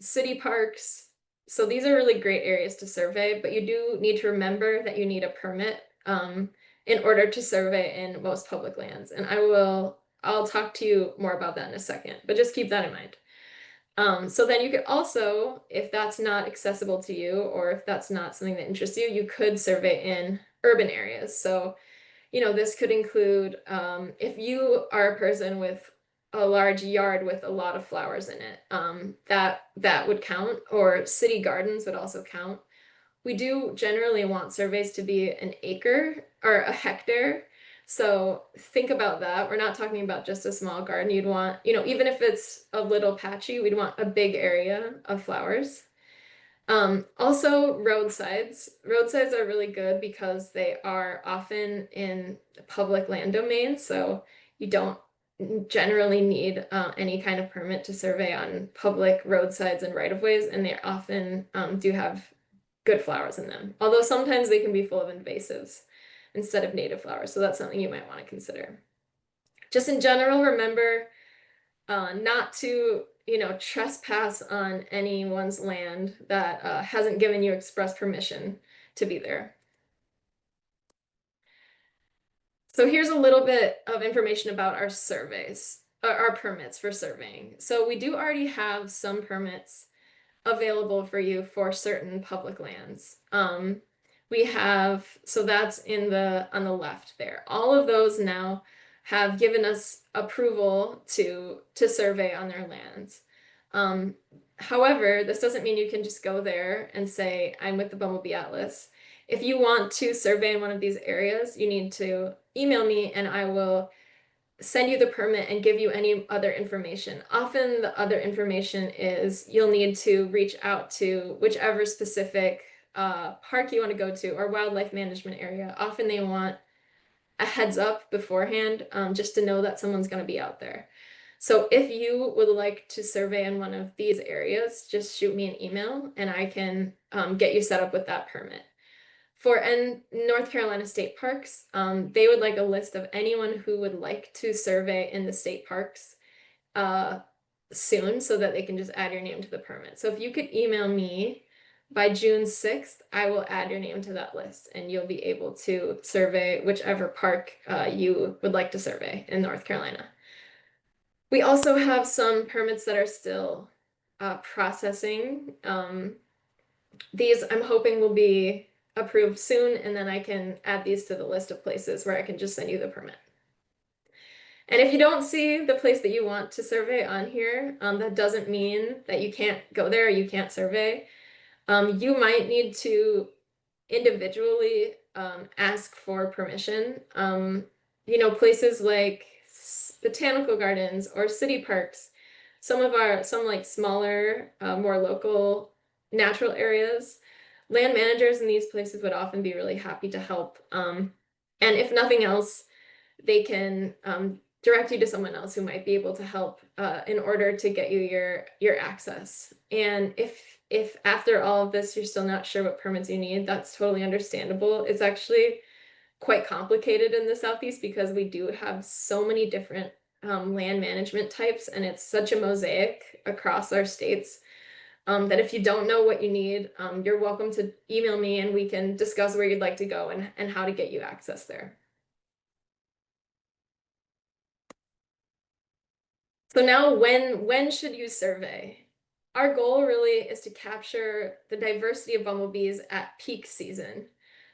city parks. So these are really great areas to survey, but you do need to remember that you need a permit in order to survey in most public lands. And I'll talk to you more about that in a second, but just keep that in mind. So then you could also, if that's not accessible to you, or if that's not something that interests you, you could survey in urban areas. So, this could include if you are a person with a large yard with a lot of flowers in it, that would count, or city gardens would also count. We do generally want surveys to be an acre or a hectare. So think about that. We're not talking about just a small garden. You'd want, even if it's a little patchy, we'd want a big area of flowers. Also roadsides. Roadsides are really good because they are often in public land domain, so you don't generally need any kind of permit to survey on public roadsides and right-of-ways, and they often do have good flowers in them. Although sometimes they can be full of invasives instead of native flowers, so that's something you might want to consider. Just in general, remember not to, trespass on anyone's land that hasn't given you express permission to be there. So here's a little bit of information about our surveys, our permits for surveying. So we do already have some permits available for you for certain public lands. We have, so that's on the left there. All of those now have given us approval to survey on their lands. However, this doesn't mean you can just go there and say, I'm with the Bumblebee Atlas. If you want to survey in one of these areas, you need to email me and I will send you the permit and give you any other information. Often the other information is you'll need to reach out to whichever specific park you want to go to or wildlife management area. Often they want a heads up beforehand, just to know that someone's going to be out there. So if you would like to survey in one of these areas, just shoot me an email and I can get you set up with that permit. For North Carolina state parks, they would like a list of anyone who would like to survey in the state parks soon so that they can just add your name to the permit. So if you could email me by June 6th, I will add your name to that list and you'll be able to survey whichever park you would like to survey in North Carolina. We also have some permits that are still processing. These I'm hoping will be approved soon, and then I can add these to the list of places where I can just send you the permit. And if you don't see the place that you want to survey on here, that doesn't mean that you can't go there, you can't survey. You might need to individually ask for permission. Places like botanical gardens or city parks, some like smaller, more local natural areas, land managers in these places would often be really happy to help. And if nothing else, they can direct you to someone else who might be able to help in order to get you your access. And if after all of this you're still not sure what permits you need, that's totally understandable. It's actually quite complicated in the Southeast because we do have so many different land management types, and it's such a mosaic across our states that if you don't know what you need, you're welcome to email me and we can discuss where you'd like to go and how to get you access there. So now when should you survey? Our goal really is to capture the diversity of bumblebees at peak season.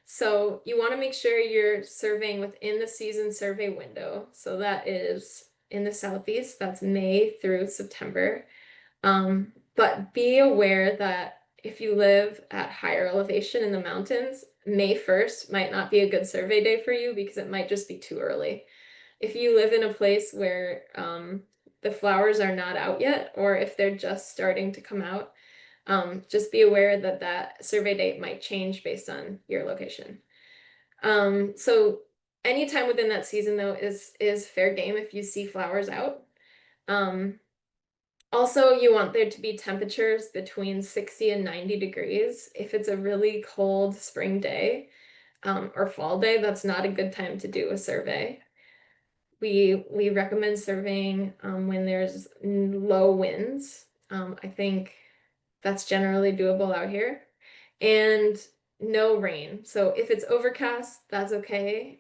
So you want to make sure you're surveying within the season survey window. So that is in the Southeast, that's May through September. But be aware that if you live at higher elevation in the mountains, May 1st might not be a good survey day for you because it might just be too early. If you live in a place where the flowers are not out yet, or if they're just starting to come out, just be aware that that survey date might change based on your location. So anytime within that season though is fair game if you see flowers out. Also, you want there to be temperatures between 60 and 90 degrees. If it's a really cold spring day or fall day, that's not a good time to do a survey. We recommend surveying when there's low winds. I think that's generally doable out here. And no rain. So if it's overcast, that's okay.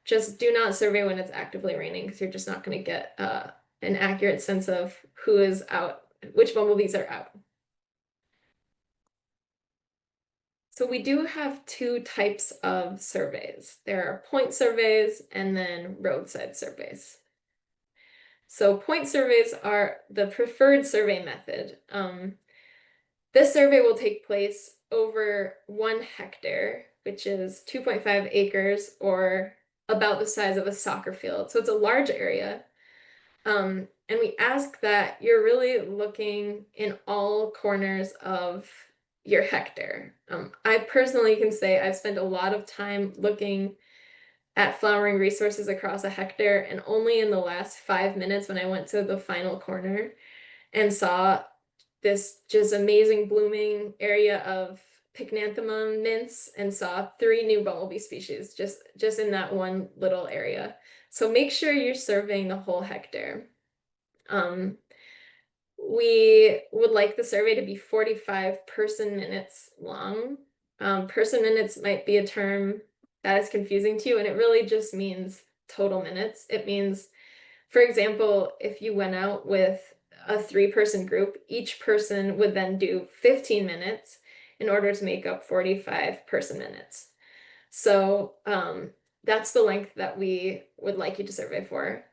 Just do not survey when it's actively raining because you're just not going to get an accurate sense of who is out which bumblebees are out. So we do have two types of surveys. There are point surveys and then roadside surveys. So point surveys are the preferred survey method. This survey will take place over 1 hectare, which is 2.5 acres or about the size of a soccer field. So it's a large area. And we ask that you're really looking in all corners of your hectare. I personally can say I've spent a lot of time looking at flowering resources across a hectare, and only in the last 5 minutes when I went to the final corner and saw this just amazing blooming area of pycnanthemum mints and saw 3 new bumblebee species just in that one little area. So make sure you're surveying the whole hectare. We would like the survey to be 45 person minutes long. Person minutes might be a term that is confusing to you, and it really just means total minutes. It means, for example, if you went out with a 3-person group, each person would then do 15 minutes in order to make up 45 person minutes. So that's the length that we would like you to survey for.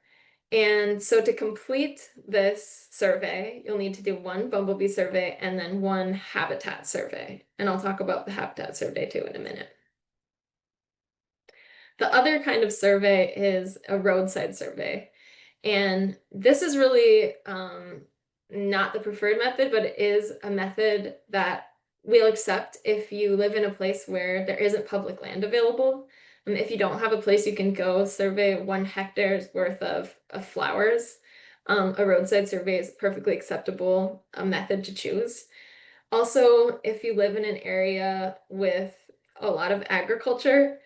And so to complete this survey, you'll need to do 1 bumblebee survey and then 1 habitat survey. And I'll talk about the habitat survey too in a minute. The other kind of survey is a roadside survey. And this is really not the preferred method, but it is a method that we'll accept if you live in a place where there isn't public land available. If you don't have a place you can go survey 1 hectare's worth of flowers, a roadside survey is a perfectly acceptable method to choose. Also, if you live in an area with a lot of agriculture,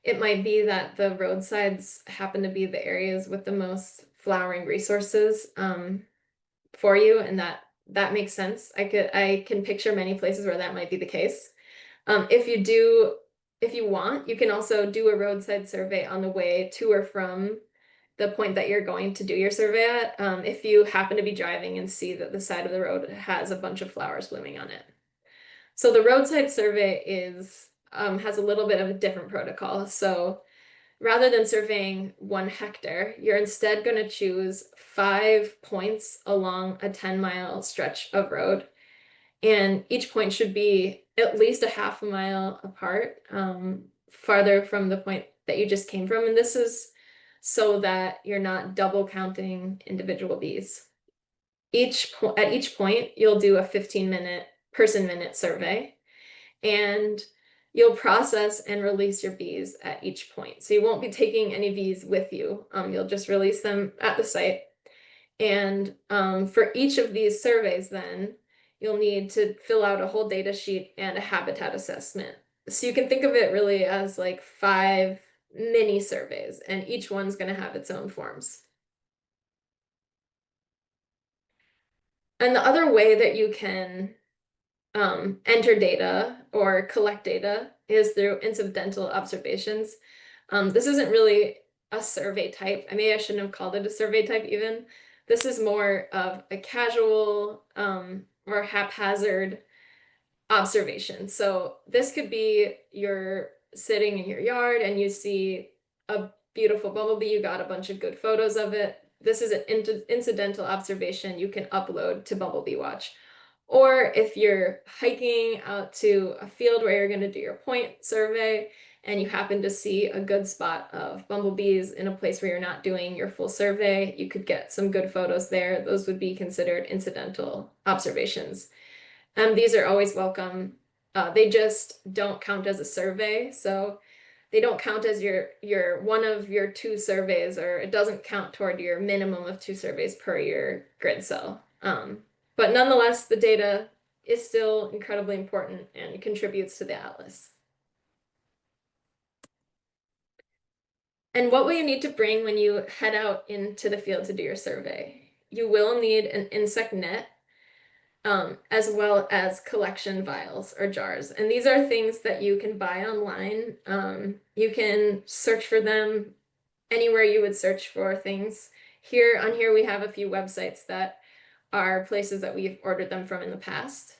it might be that the roadsides happen to be the areas with the most flowering resources for you, and that makes sense. I can picture many places where that might be the case. If you want, you can also do a roadside survey on the way to or from the point that you're going to do your survey at, if you happen to be driving and see that the side of the road has a bunch of flowers blooming on it. So the roadside survey has a little bit of a different protocol. So rather than surveying 1 hectare, you're instead going to choose 5 points along a 10-mile stretch of road. And each point should be at least a half a mile apart, farther from the point that you just came from. And this is so that you're not double counting individual bees. At each point, you'll do a 15-minute person minute survey, and you'll process and release your bees at each point. So you won't be taking any bees with you. You'll just release them at the site. And for each of these surveys, then you'll need to fill out a whole data sheet and a habitat assessment. So you can think of it really as like 5 mini surveys, and each one's going to have its own forms. And the other way that you can enter data or collect data is through incidental observations. This isn't really a survey type. Maybe I shouldn't have called it a survey type even. This is more of a casual or haphazard observation. So this could be you're sitting in your yard and you see a beautiful bumblebee, you got a bunch of good photos of it. This is an incidental observation you can upload to Bumblebee Watch. Or if you're hiking out to a field where you're going to do your point survey and you happen to see a good spot of bumblebees in a place where you're not doing your full survey, you could get some good photos there. Those would be considered incidental observations. These are always welcome. They just don't count as a survey. So they don't count as your one of your 2 surveys, or it doesn't count toward your minimum of 2 surveys per your grid cell. But nonetheless, the data is still incredibly important and contributes to the atlas. And what will you need to bring when you head out into the field to do your survey? You will need an insect net, as well as collection vials or jars. And these are things that you can buy online. You can search for them anywhere you would search for things. Here we have a few websites that are places that we've ordered them from in the past.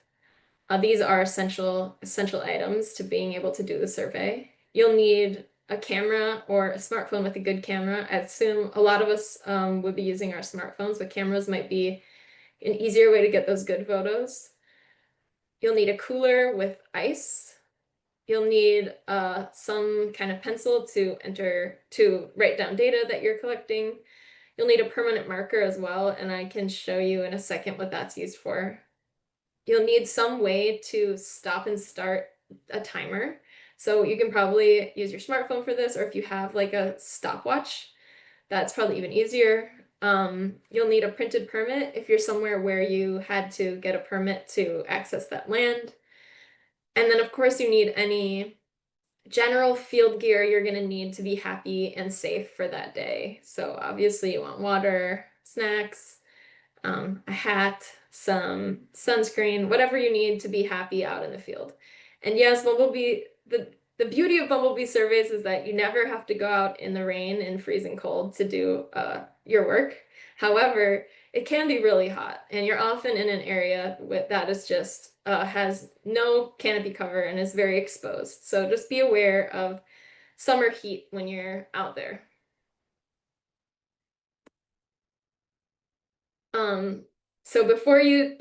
These are essential items to being able to do the survey. You'll need a camera or a smartphone with a good camera. I assume a lot of us would be using our smartphones, but cameras might be an easier way to get those good photos. You'll need a cooler with ice. You'll need some kind of pencil to write down data that you're collecting. You'll need a permanent marker as well, and I can show you in a second what that's used for. You'll need some way to stop and start a timer. So you can probably use your smartphone for this, or if you have like a stopwatch, that's probably even easier. You'll need a printed permit if you're somewhere where you had to get a permit to access that land. And then of course you need any general field gear you're going to need to be happy and safe for that day. So obviously you want water, snacks, a hat, some sunscreen, whatever you need to be happy out in the field. And yes, the beauty of Bumblebee surveys is that you never have to go out in the rain and freezing cold to do your work. However, it can be really hot, and you're often in an area that is just has no canopy cover and is very exposed. So just be aware of summer heat when you're out there. So before you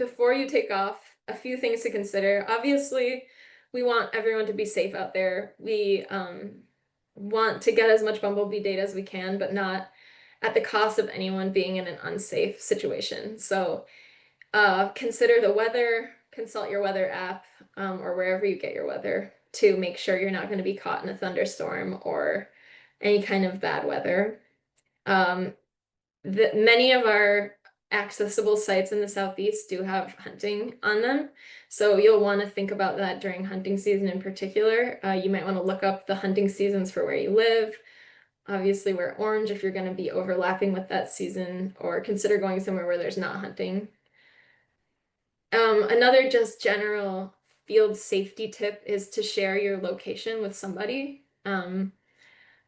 take off, a few things to consider. Obviously, we want everyone to be safe out there. We want to get as much bumblebee data as we can, but not at the cost of anyone being in an unsafe situation. So consider the weather, consult your weather app, or wherever you get your weather to make sure you're not going to be caught in a thunderstorm or any kind of bad weather. Many of our accessible sites in the Southeast do have hunting on them. So you'll want to think about that during hunting season in particular. You might want to look up the hunting seasons for where you live. Obviously, wear orange if you're going to be overlapping with that season, or consider going somewhere where there's not hunting. Another just general field safety tip is to share your location with somebody.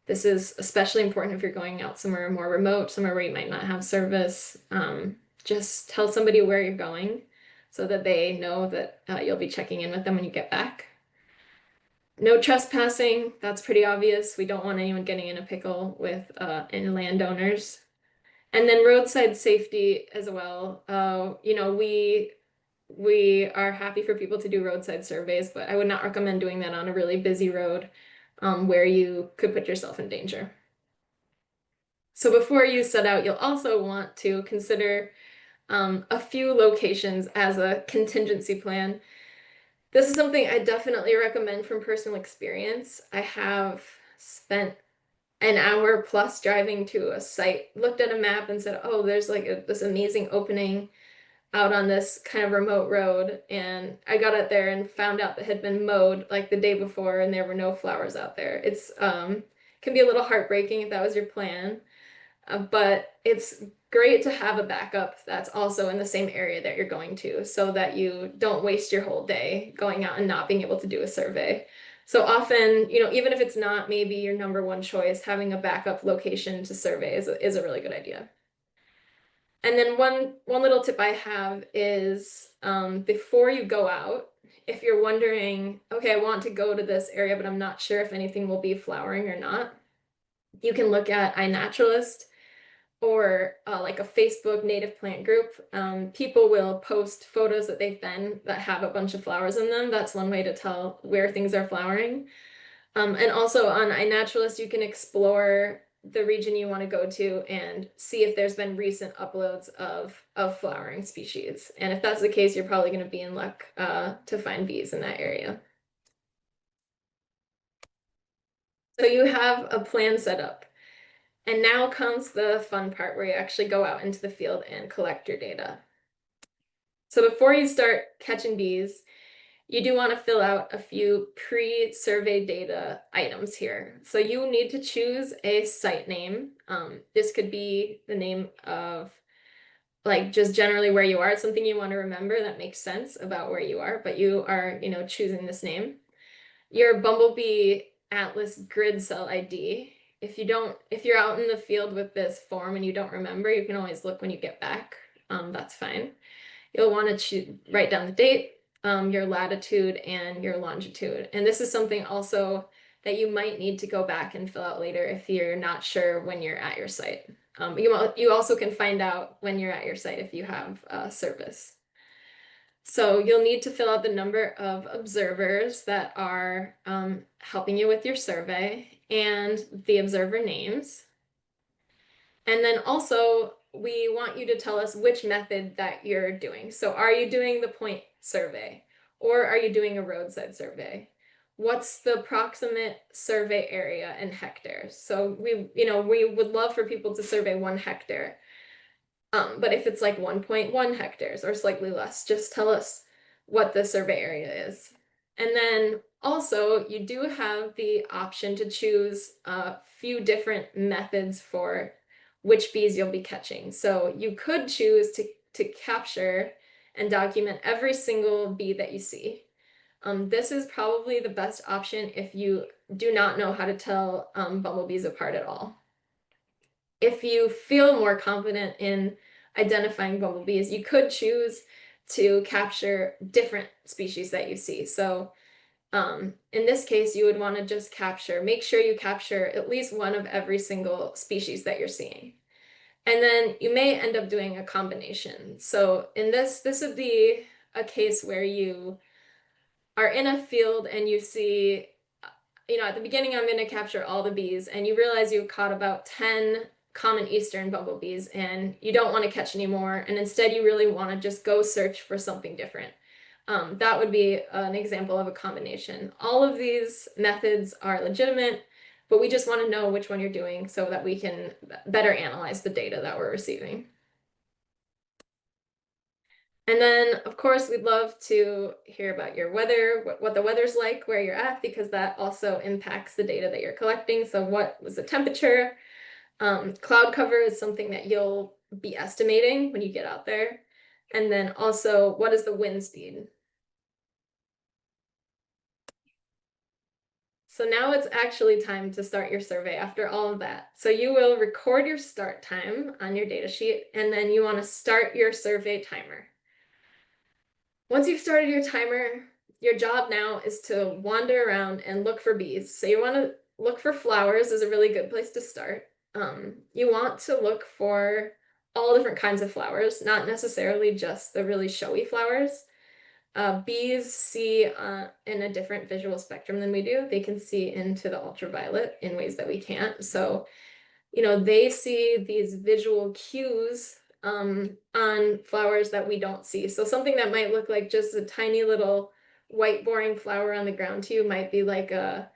This is especially important if you're going out somewhere more remote, somewhere where you might not have service. Just tell somebody where you're going so that they know that you'll be checking in with them when you get back. No trespassing, that's pretty obvious. We don't want anyone getting in a pickle with any landowners. And then roadside safety as well. We are happy for people to do roadside surveys, but I would not recommend doing that on a really busy road where you could put yourself in danger. So before you set out, you'll also want to consider a few locations as a contingency plan. This is something I definitely recommend from personal experience. I have spent an hour plus driving to a site, looked at a map and said, oh, there's like this amazing opening out on this kind of remote road. And I got out there and found out that it had been mowed like the day before and there were no flowers out there. It's can be a little heartbreaking if that was your plan. But it's great to have a backup that's also in the same area that you're going to so that you don't waste your whole day going out and not being able to do a survey. So often, even if it's not maybe your number one choice, having a backup location to survey is a really good idea. And then one little tip I have is before you go out, if you're wondering, okay, I want to go to this area, but I'm not sure if anything will be flowering or not, you can look at iNaturalist or like a Facebook native plant group. People will post photos that they've been that have a bunch of flowers in them. That's one way to tell where things are flowering. And also on iNaturalist, you can explore the region you want to go to and see if there's been recent uploads of flowering species. And if that's the case, you're probably going to be in luck to find bees in that area. So you have a plan set up. And now comes the fun part where you actually go out into the field and collect your data. So before you start catching bees, you do want to fill out a few pre-survey data items here. So you need to choose a site name. This could be the name of like just generally where you are. It's something you want to remember that makes sense about where you are, but you are, choosing this name. Your Bumblebee Atlas grid cell ID. If you're out in the field with this form and you don't remember, you can always look when you get back. that's fine. You'll want to write down the date, your latitude, and your longitude. And this is something also that you might need to go back and fill out later if you're not sure when you're at your site. You also can find out when you're at your site if you have service. So you'll need to fill out the number of observers that are helping you with your survey and the observer names. And then also, we want you to tell us which method that you're doing. So are you doing the point survey or are you doing a roadside survey? What's the approximate survey area in hectares? So we would love for people to survey 1 hectare. But if it's like 1.1 hectares or slightly less, just tell us what the survey area is. And then also, you do have the option to choose a few different methods for which bees you'll be catching. So you could choose to capture and document every single bee that you see. This is probably the best option if you do not know how to tell bumblebees apart at all. If you feel more confident in identifying bumblebees, you could choose to capture different species that you see. So in this case, you would want to just make sure you capture at least one of every single species that you're seeing. And then you may end up doing a combination. So in this would be a case where you are in a field and you see, at the beginning, I'm going to capture all the bees, and you realize you've caught about 10 common eastern bumblebees and you don't want to catch any more, and instead you really want to just go search for something different. That would be an example of a combination. All of these methods are legitimate, but we just want to know which one you're doing so that we can better analyze the data that we're receiving. And then, of course, we'd love to hear about your weather, what the weather's like where you're at, because that also impacts the data that you're collecting. So what was the temperature? Cloud cover is something that you'll be estimating when you get out there. And then also, what is the wind speed? So now it's actually time to start your survey after all of that. So you will record your start time on your data sheet, and then you want to start your survey timer. Once you've started your timer, your job now is to wander around and look for bees. So you want to look for flowers is a really good place to start. You want to look for all different kinds of flowers, not necessarily just the really showy flowers. Bees see in a different visual spectrum than we do. They can see into the ultraviolet in ways that we can't. So, they see these visual cues on flowers that we don't see. So something that might look like just a tiny little white boring flower on the ground to you might be like an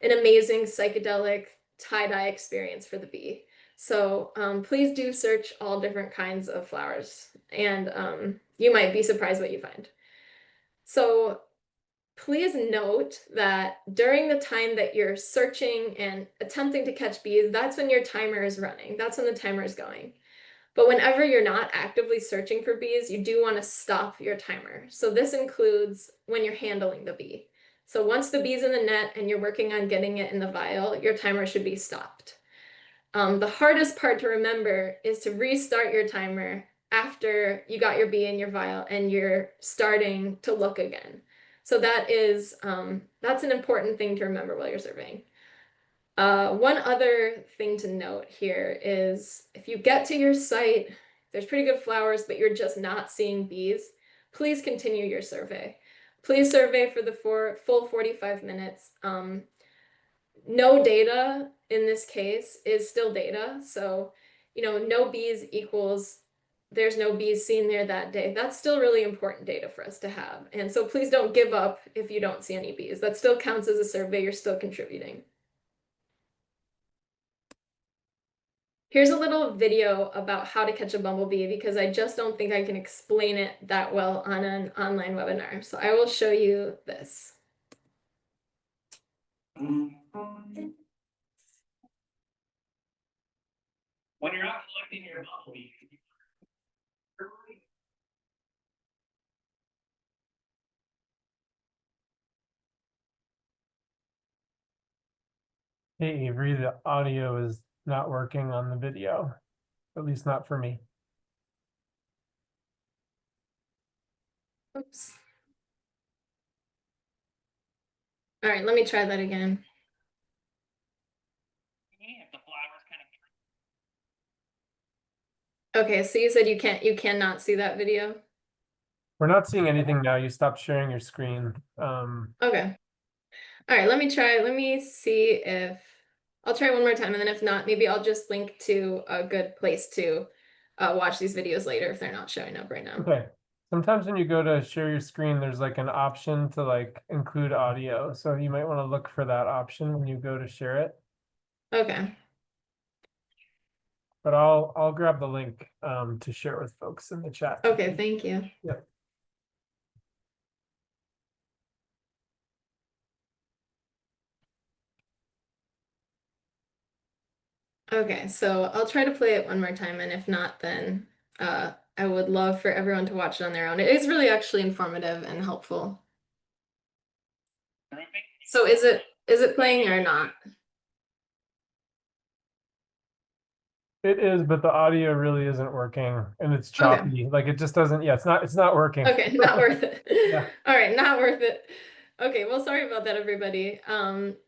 amazing psychedelic tie-dye experience for the bee. So please do search all different kinds of flowers, and you might be surprised what you find. So please note that during the time that you're searching and attempting to catch bees, that's when your timer is running. That's when the timer is going. But whenever you're not actively searching for bees, you do want to stop your timer. So this includes when you're handling the bee. So once the bee's in the net and you're working on getting it in the vial, your timer should be stopped. The hardest part to remember is to restart your timer after you got your bee in your vial and you're starting to look again. So that's an important thing to remember while you're surveying. One other thing to note here is if you get to your site, there's pretty good flowers, but you're just not seeing bees, please continue your survey. Please survey for the full 45 minutes. No data in this case is still data. So, no bees equals there's no bees seen there that day. That's still really important data for us to have. And so please don't give up if you don't see any bees. That still counts as a survey. You're still contributing. Here's a little video about how to catch a bumblebee because I just don't think I can explain it that well on an online webinar. So I will show you this. When you're out collecting your bumblebee, Hey Avery, the audio is not working on the video, at least not for me. Oops. All right, let me try that again. If the flowers kind of. Okay, so you said you cannot see that video? We're not seeing anything now. You stopped sharing your screen. Okay. All right, let me see if I'll try one more time, and then if not, maybe I'll just link to a good place to watch these videos later if they're not showing up right now. Okay. Sometimes when you go to share your screen, there's like an option to like include audio. So you might want to look for that option when you go to share it. Okay. But I'll grab the link to share with folks in the chat. Okay, thank you. Yep. Okay, so I'll try to play it one more time, and if not, then I would love for everyone to watch it on their own. It is really actually informative and helpful. So is it playing or not? It is, but the audio really isn't working and it's choppy. Like it just doesn't, yeah, it's not working. Okay, not worth it. Yeah. All right, not worth it. Okay, well, sorry about that, everybody.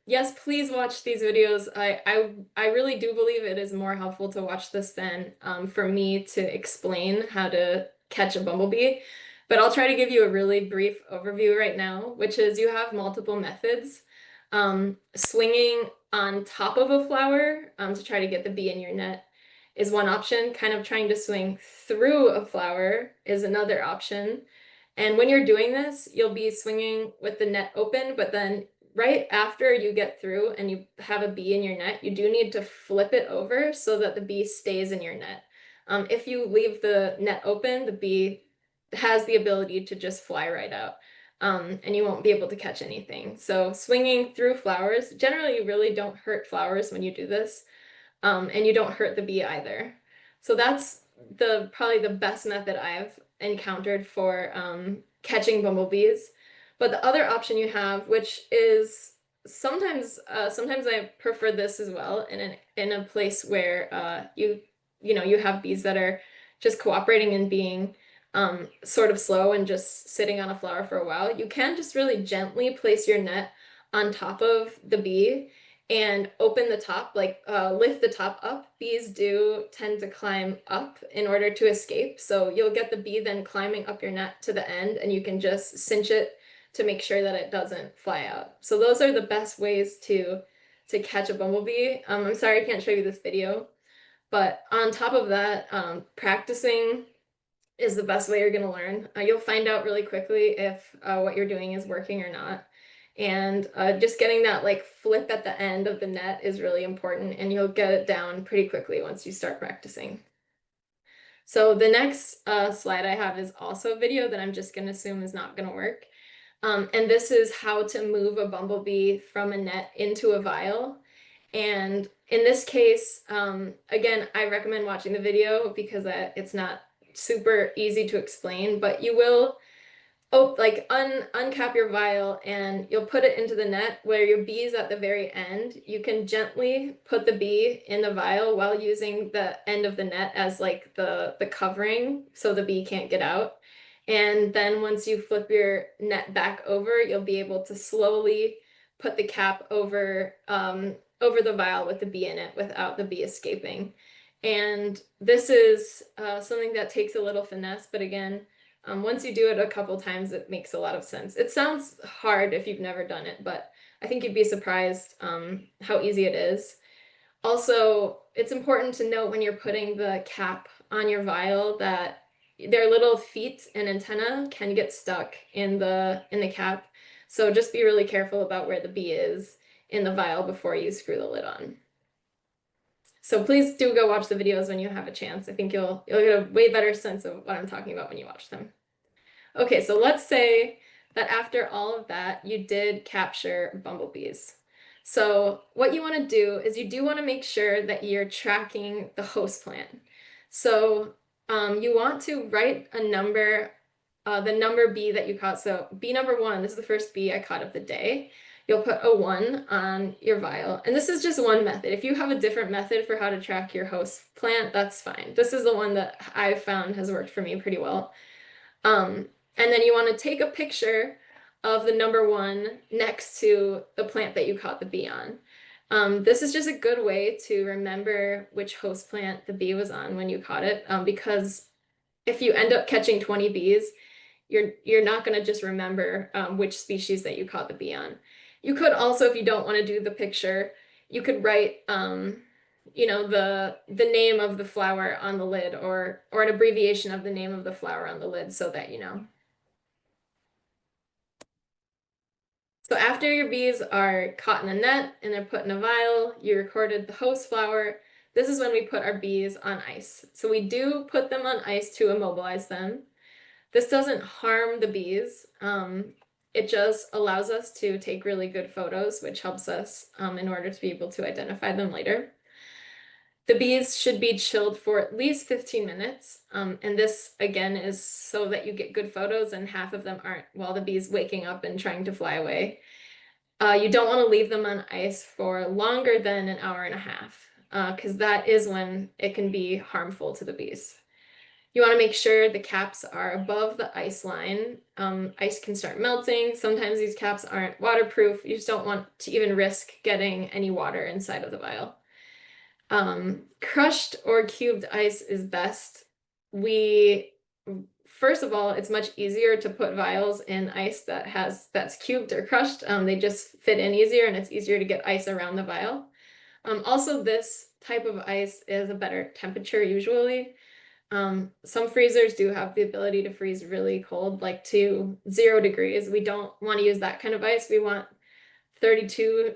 Yes, please watch these videos. I really do believe it is more helpful to watch this than for me to explain how to catch a bumblebee. But I'll try to give you a really brief overview right now, which is you have multiple methods. Swinging on top of a flower to try to get the bee in your net is one option. Kind of trying to swing through a flower is another option. And when you're doing this, you'll be swinging with the net open, but then right after you get through and you have a bee in your net, you do need to flip it over so that the bee stays in your net. If you leave the net open, the bee has the ability to just fly right out. And you won't be able to catch anything. So swinging through flowers, generally you really don't hurt flowers when you do this, and you don't hurt the bee either. So that's probably the best method I've encountered for catching bumblebees. But the other option you have, which is sometimes I prefer this as well in a place where you have bees that are just cooperating and being sort of slow and just sitting on a flower for a while. You can just really gently place your net on top of the bee and open the top, like lift the top up. Bees do tend to climb up in order to escape. So you'll get the bee then climbing up your net to the end, and you can just cinch it to make sure that it doesn't fly out. So those are the best ways to catch a bumblebee. I'm sorry I can't show you this video, but on top of that, practicing is the best way you're going to learn. You'll find out really quickly if what you're doing is working or not. And just getting that like flip at the end of the net is really important, and you'll get it down pretty quickly once you start practicing. So the next slide I have is also a video that I'm just going to assume is not going to work. And this is how to move a bumblebee from a net into a vial. And in this case, again, I recommend watching the video because it's not super easy to explain, but you will uncap your vial and you'll put it into the net where your bee is at the very end. You can gently put the bee in the vial while using the end of the net as like the covering so the bee can't get out. And then once you flip your net back over, you'll be able to slowly put the cap over the vial with the bee in it without the bee escaping. And this is something that takes a little finesse, but again, once you do it a couple times, it makes a lot of sense. It sounds hard if you've never done it, but I think you'd be surprised how easy it is. Also, it's important to note when you're putting the cap on your vial that their little feet and antenna can get stuck in the cap. So just be really careful about where the bee is in the vial before you screw the lid on. So please do go watch the videos when you have a chance. I think you'll get a way better sense of what I'm talking about when you watch them. Okay, so let's say that after all of that, you did capture bumblebees. So what you want to do is you do want to make sure that you're tracking the host plant. So you want to write a number, the number bee that you caught. So bee number 1, this is the first bee I caught of the day. You'll put a 1 on your vial. And this is just one method. If you have a different method for how to track your host plant, that's fine. This is the one that I've found has worked for me pretty well. And then you want to take a picture of the number one next to the plant that you caught the bee on. This is just a good way to remember which host plant the bee was on when you caught it, because if you end up catching 20 bees, you're not going to just remember which species that you caught the bee on. You could also, if you don't want to do the picture, you could write the name of the flower on the lid, or an abbreviation of the name of the flower on the lid, so that you know. So after your bees are caught in a net and they're put in a vial, you recorded the host flower. This is when we put our bees on ice. So we do put them on ice to immobilize them. This doesn't harm the bees. It just allows us to take really good photos, which helps us in order to be able to identify them later. The bees should be chilled for at least 15 minutes. And this, again, is so that you get good photos and half of them aren't while the bee's waking up and trying to fly away. You don't want to leave them on ice for longer than an hour and a half, because that is when it can be harmful to the bees. You want to make sure the caps are above the ice line. Ice can start melting. Sometimes these caps aren't waterproof. You just don't want to even risk getting any water inside of the vial. Crushed or cubed ice is best. First of all, it's much easier to put vials in ice that's cubed or crushed. They just fit in easier, and it's easier to get ice around the vial. Also, this type of ice is a better temperature usually. Some freezers do have the ability to freeze really cold, like to 0 degrees. We don't want to use that kind of ice. We want 32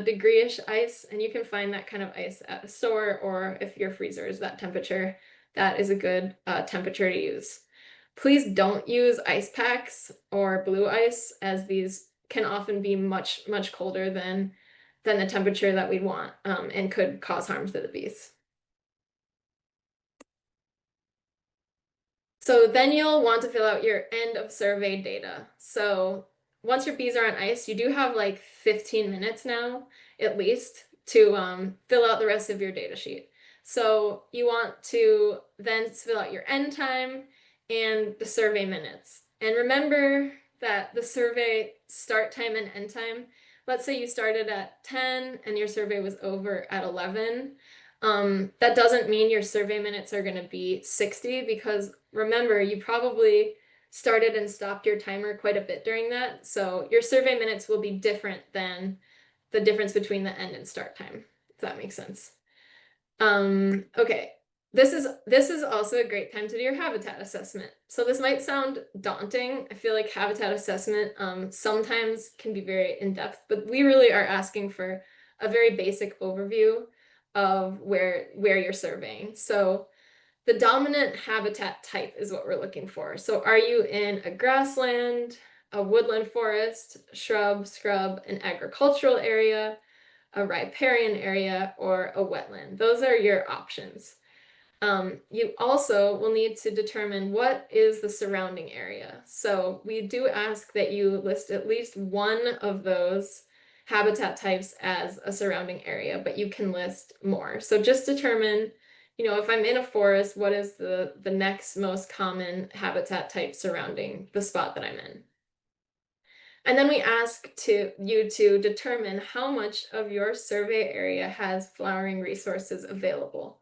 degree-ish ice, and you can find that kind of ice at a store, or if your freezer is that temperature, that is a good temperature to use. Please don't use ice packs or blue ice, as these can often be much, much colder than the temperature that we want, and could cause harm to the bees. So then you'll want to fill out your end of survey data. So once your bees are on ice, you do have like 15 minutes now, at least, to fill out the rest of your data sheet. So you want to then fill out your end time and the survey minutes. And remember that the survey start time and end time, let's say you started at 10 and your survey was over at 11. That doesn't mean your survey minutes are going to be 60, because remember, you probably started and stopped your timer quite a bit during that. So your survey minutes will be different than the difference between the end and start time, if that makes sense. Okay, this is also a great time to do your habitat assessment. So this might sound daunting. I feel like habitat assessment sometimes can be very in-depth, but we really are asking for a very basic overview of where you're surveying. So the dominant habitat type is what we're looking for. So are you in a grassland, a woodland forest, shrub, scrub, an agricultural area, a riparian area, or a wetland? Those are your options. You also will need to determine what is the surrounding area. So we do ask that you list at least one of those habitat types as a surrounding area, but you can list more. So just determine, if I'm in a forest, what is the next most common habitat type surrounding the spot that I'm in? And then we ask you to determine how much of your survey area has flowering resources available.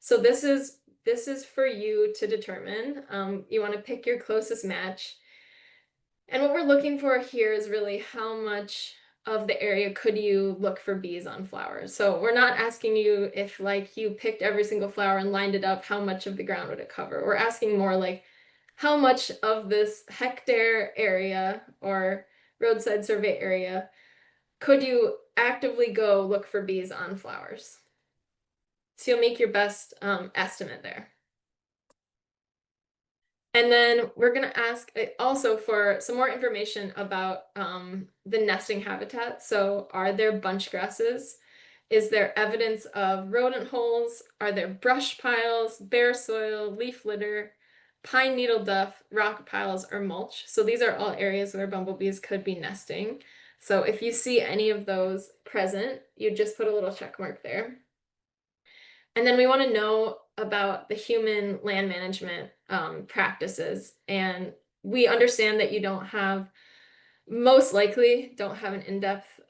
So this is for you to determine. You want to pick your closest match. And what we're looking for here is really how much of the area could you look for bees on flowers. So we're not asking you if you picked every single flower and lined it up, how much of the ground would it cover? We're asking more like how much of this hectare area or roadside survey area could you actively go look for bees on flowers? So you'll make your best estimate there. And then we're going to ask also for some more information about the nesting habitat. So are there bunch grasses? Is there evidence of rodent holes? Are there brush piles, bare soil, leaf litter, pine needle duff, rock piles, or mulch? So these are all areas where bumblebees could be nesting. So if you see any of those present, you just put a little check mark there. And then we want to know about the human land management practices. And we understand that you don't have, most likely don't have an in-depth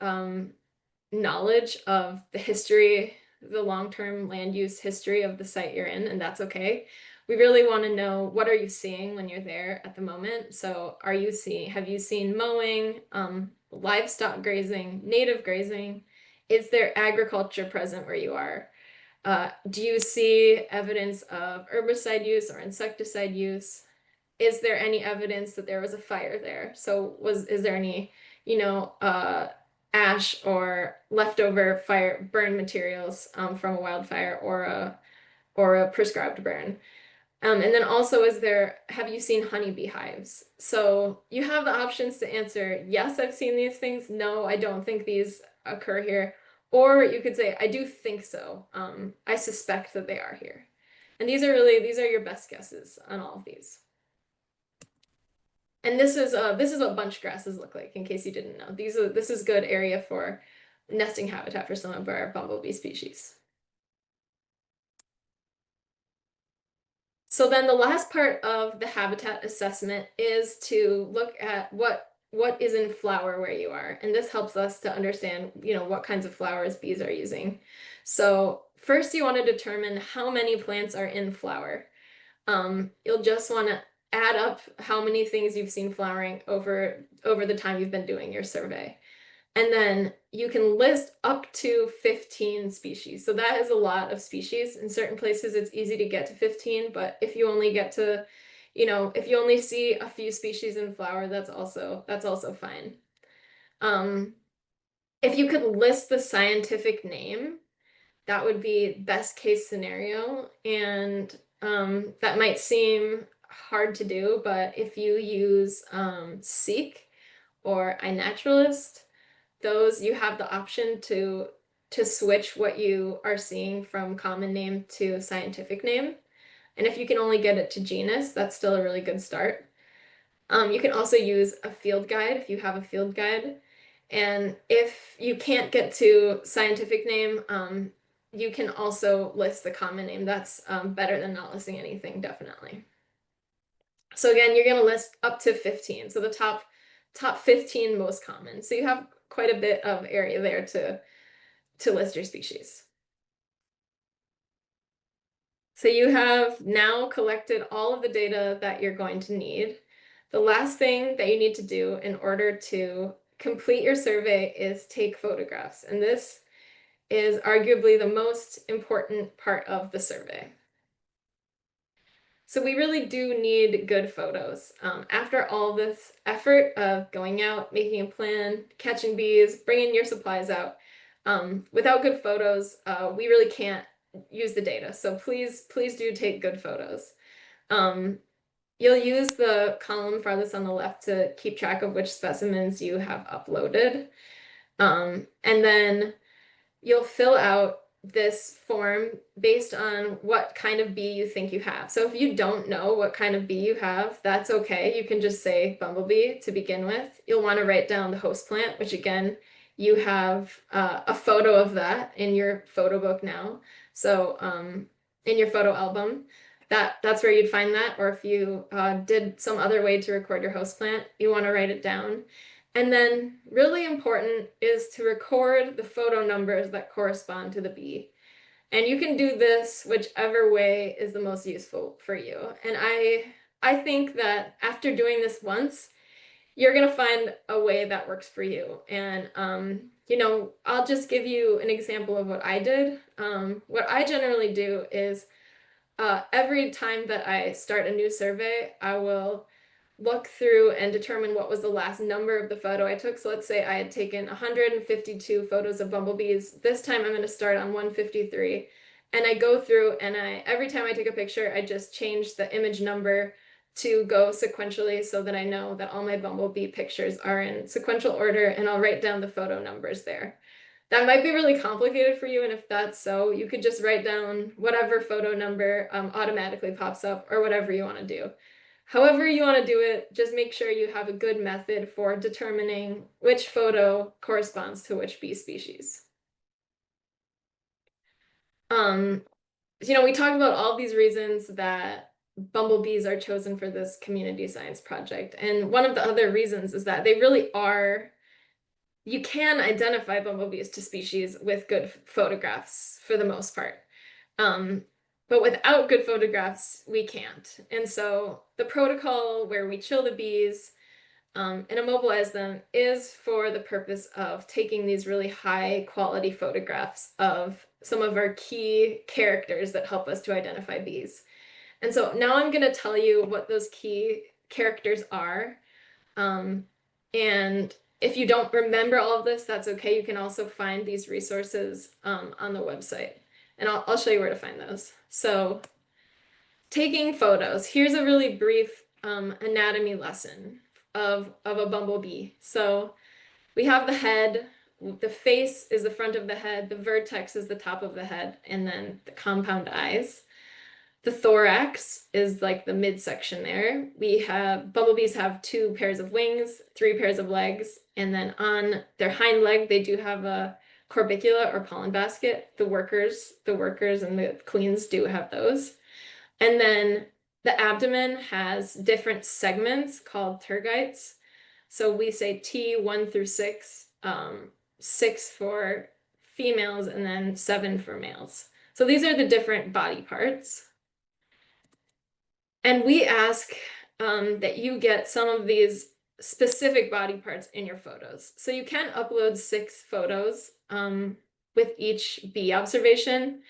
knowledge of the history, the long-term land use history of the site you're in, and that's okay. We really want to know, what are you seeing when you're there at the moment? So have you seen mowing, livestock grazing, native grazing? Is there agriculture present where you are? Do you see evidence of herbicide use or insecticide use? Is there any evidence that there was a fire there? So is there any, ash or leftover fire burn materials from a wildfire or a prescribed burn? And then also, have you seen honeybee hives? So you have the options to answer, yes, I've seen these things. No, I don't think these occur here. Or you could say, I do think so. I suspect that they are here. And these are your best guesses on all of these. And this is what bunch grasses look like, in case you didn't know. This is good area for nesting habitat for some of our bumblebee species. So then the last part of the habitat assessment is to look at what is in flower where you are. And this helps us to understand, what kinds of flowers bees are using. So first you want to determine how many plants are in flower. You'll just want to add up how many things you've seen flowering over the time you've been doing your survey. And then you can list up to 15 species. So that is a lot of species. In certain places, it's easy to get to 15, but if you only get to, if you only see a few species in flower, that's also fine. If you could list the scientific name, that would be best case scenario. And that might seem hard to do, but if you use Seek or iNaturalist, those you have the option to switch what you are seeing from common name to scientific name. And if you can only get it to genus, that's still a really good start. You can also use a field guide if you have a field guide. And if you can't get to scientific name, you can also list the common name. That's better than not listing anything, definitely. So again, you're going to list up to 15. So the top 15 most common. So you have quite a bit of area there to list your species. So you have now collected all of the data that you're going to need. The last thing that you need to do in order to complete your survey is take photographs. And this is arguably the most important part of the survey. So we really do need good photos. After all this effort of going out, making a plan, catching bees, bringing your supplies out, without good photos, we really can't use the data. So please do take good photos. You'll use the column farthest on the left to keep track of which specimens you have uploaded. And then you'll fill out this form based on what kind of bee you think you have. So if you don't know what kind of bee you have, that's okay. You can just say bumblebee to begin with. You'll want to write down the host plant, which again, you have a photo of that in your photo book now. So in your photo album, that's where you'd find that. Or if you did some other way to record your host plant, you want to write it down. And then really important is to record the photo numbers that correspond to the bee. And you can do this whichever way is the most useful for you. And I think that after doing this once, you're going to find a way that works for you. And, I'll just give you an example of what I did. What I generally do is every time that I start a new survey, I will look through and determine what was the last number of the photo I took. So let's say I had taken 152 photos of bumblebees. This time I'm going to start on 153. And I go through and every time I take a picture, I just change the image number to go sequentially so that I know that all my bumblebee pictures are in sequential order, and I'll write down the photo numbers there. That might be really complicated for you, and if that's so, you could just write down whatever photo number automatically pops up, or whatever you want to do. However you want to do it, just make sure you have a good method for determining which photo corresponds to which bee species. We talked about all these reasons that bumblebees are chosen for this community science project. And one of the other reasons is that they really are, you can identify bumblebees to species with good photographs for the most part. But without good photographs, we can't. And so the protocol where we chill the bees and immobilize them is for the purpose of taking these really high quality photographs of some of our key characters that help us to identify bees. And so now I'm going to tell you what those key characters are. And if you don't remember all of this, that's okay. You can also find these resources on the website. And I'll show you where to find those. So taking photos. Here's a really brief anatomy lesson of a bumblebee. So we have the head, the face is the front of the head, the vertex is the top of the head, and then the compound eyes. The thorax is like the midsection there. Bumblebees have 2 pairs of wings, 3 pairs of legs, and then on their hind leg, they do have a corbicula or pollen basket. The workers and the queens do have those. And then the abdomen has different segments called tergites. So we say T1 through 6, 6 for females and then 7 for males. So these are the different body parts. And we ask that you get some of these specific body parts in your photos. So you can upload 6 photos with each bee observation,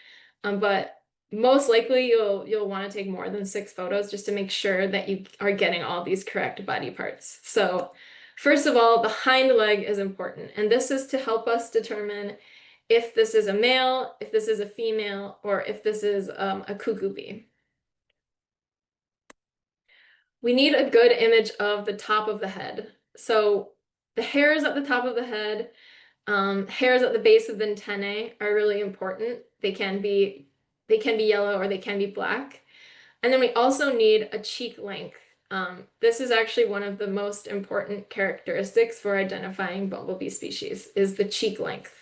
but most likely you'll want to take more than 6 photos just to make sure that you are getting all these correct body parts. So first of all, the hind leg is important, and this is to help us determine if this is a male, if this is a female, or if this is a cuckoo bee. We need a good image of the top of the head. So the hairs at the top of the head, hairs at the base of the antennae are really important. They can be yellow or they can be black. And then we also need a cheek length. This is actually one of the most important characteristics for identifying bumblebee species is the cheek length.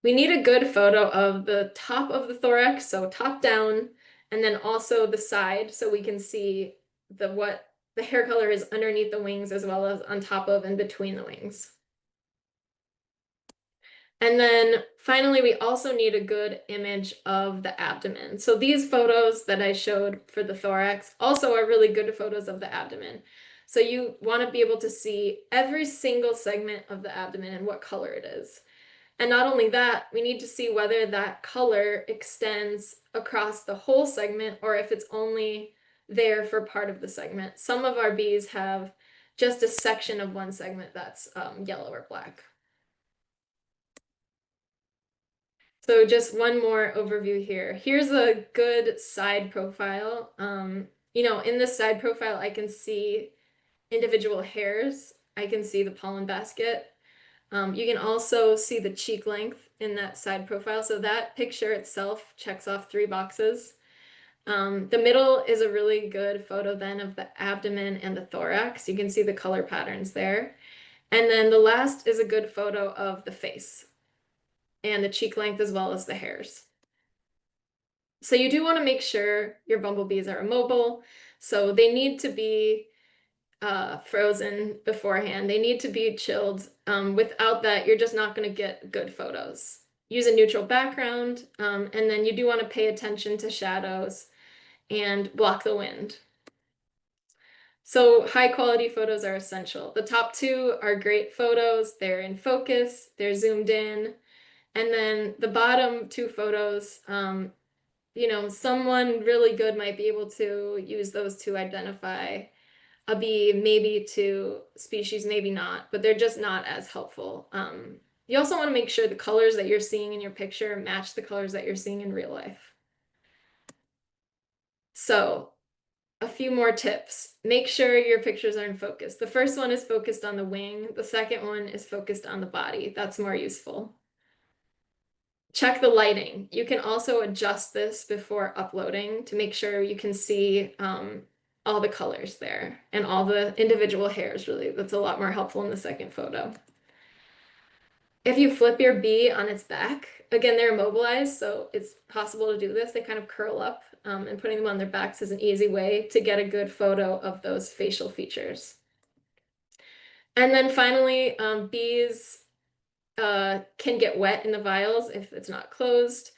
We need a good photo of the top of the thorax, so top down, and then also the side so we can see what the hair color is underneath the wings as well as on top of and between the wings. And then finally, we also need a good image of the abdomen. So these photos that I showed for the thorax also are really good photos of the abdomen. So you want to be able to see every single segment of the abdomen and what color it is. And not only that, we need to see whether that color extends across the whole segment or if it's only there for part of the segment. Some of our bees have just a section of one segment that's yellow or black. So just one more overview here. Here's a good side profile. In this side profile, I can see individual hairs. I can see the pollen basket. You can also see the cheek length in that side profile. So that picture itself checks off 3 boxes. The middle is a really good photo then of the abdomen and the thorax. You can see the color patterns there. And then the last is a good photo of the face and the cheek length as well as the hairs. So you do want to make sure your bumblebees are immobile. So they need to be frozen beforehand. They need to be chilled. Without that, you're just not going to get good photos. Use a neutral background, and then you do want to pay attention to shadows and block the wind. So high quality photos are essential. The top 2 are great photos. They're in focus, they're zoomed in. And then the bottom 2 photos, someone really good might be able to use those to identify a bee, maybe 2 species, maybe not, but they're just not as helpful. You also want to make sure the colors that you're seeing in your picture match the colors that you're seeing in real life. So a few more tips. Make sure your pictures are in focus. The first one is focused on the wing. The second one is focused on the body. That's more useful. Check the lighting. You can also adjust this before uploading to make sure you can see all the colors there and all the individual hairs, really. That's a lot more helpful in the second photo. If you flip your bee on its back, again, they're immobilized, so it's possible to do this. They kind of curl up, and putting them on their backs is an easy way to get a good photo of those facial features. And then finally, bees can get wet in the vials if it's not closed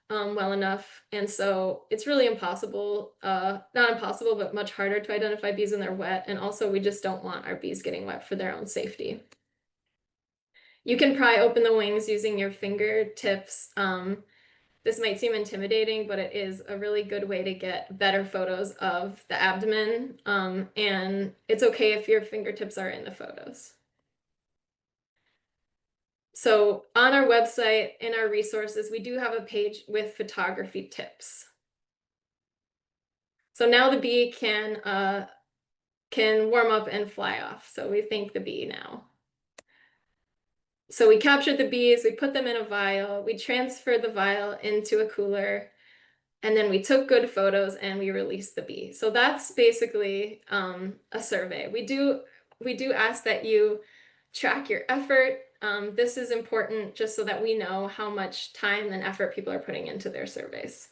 well enough. And so it's really impossible, not impossible, but much harder to identify bees when they're wet. And also we just don't want our bees getting wet for their own safety. You can pry open the wings using your fingertips. This might seem intimidating, but it is a really good way to get better photos of the abdomen. And it's okay if your fingertips are in the photos. So on our website, in our resources, we do have a page with photography tips. So now the bee can warm up and fly off. So we thank the bee now. So we captured the bees, we put them in a vial, we transferred the vial into a cooler, and then we took good photos and we released the bee. So that's basically a survey. We do ask that you track your effort. This is important just so that we know how much time and effort people are putting into their surveys.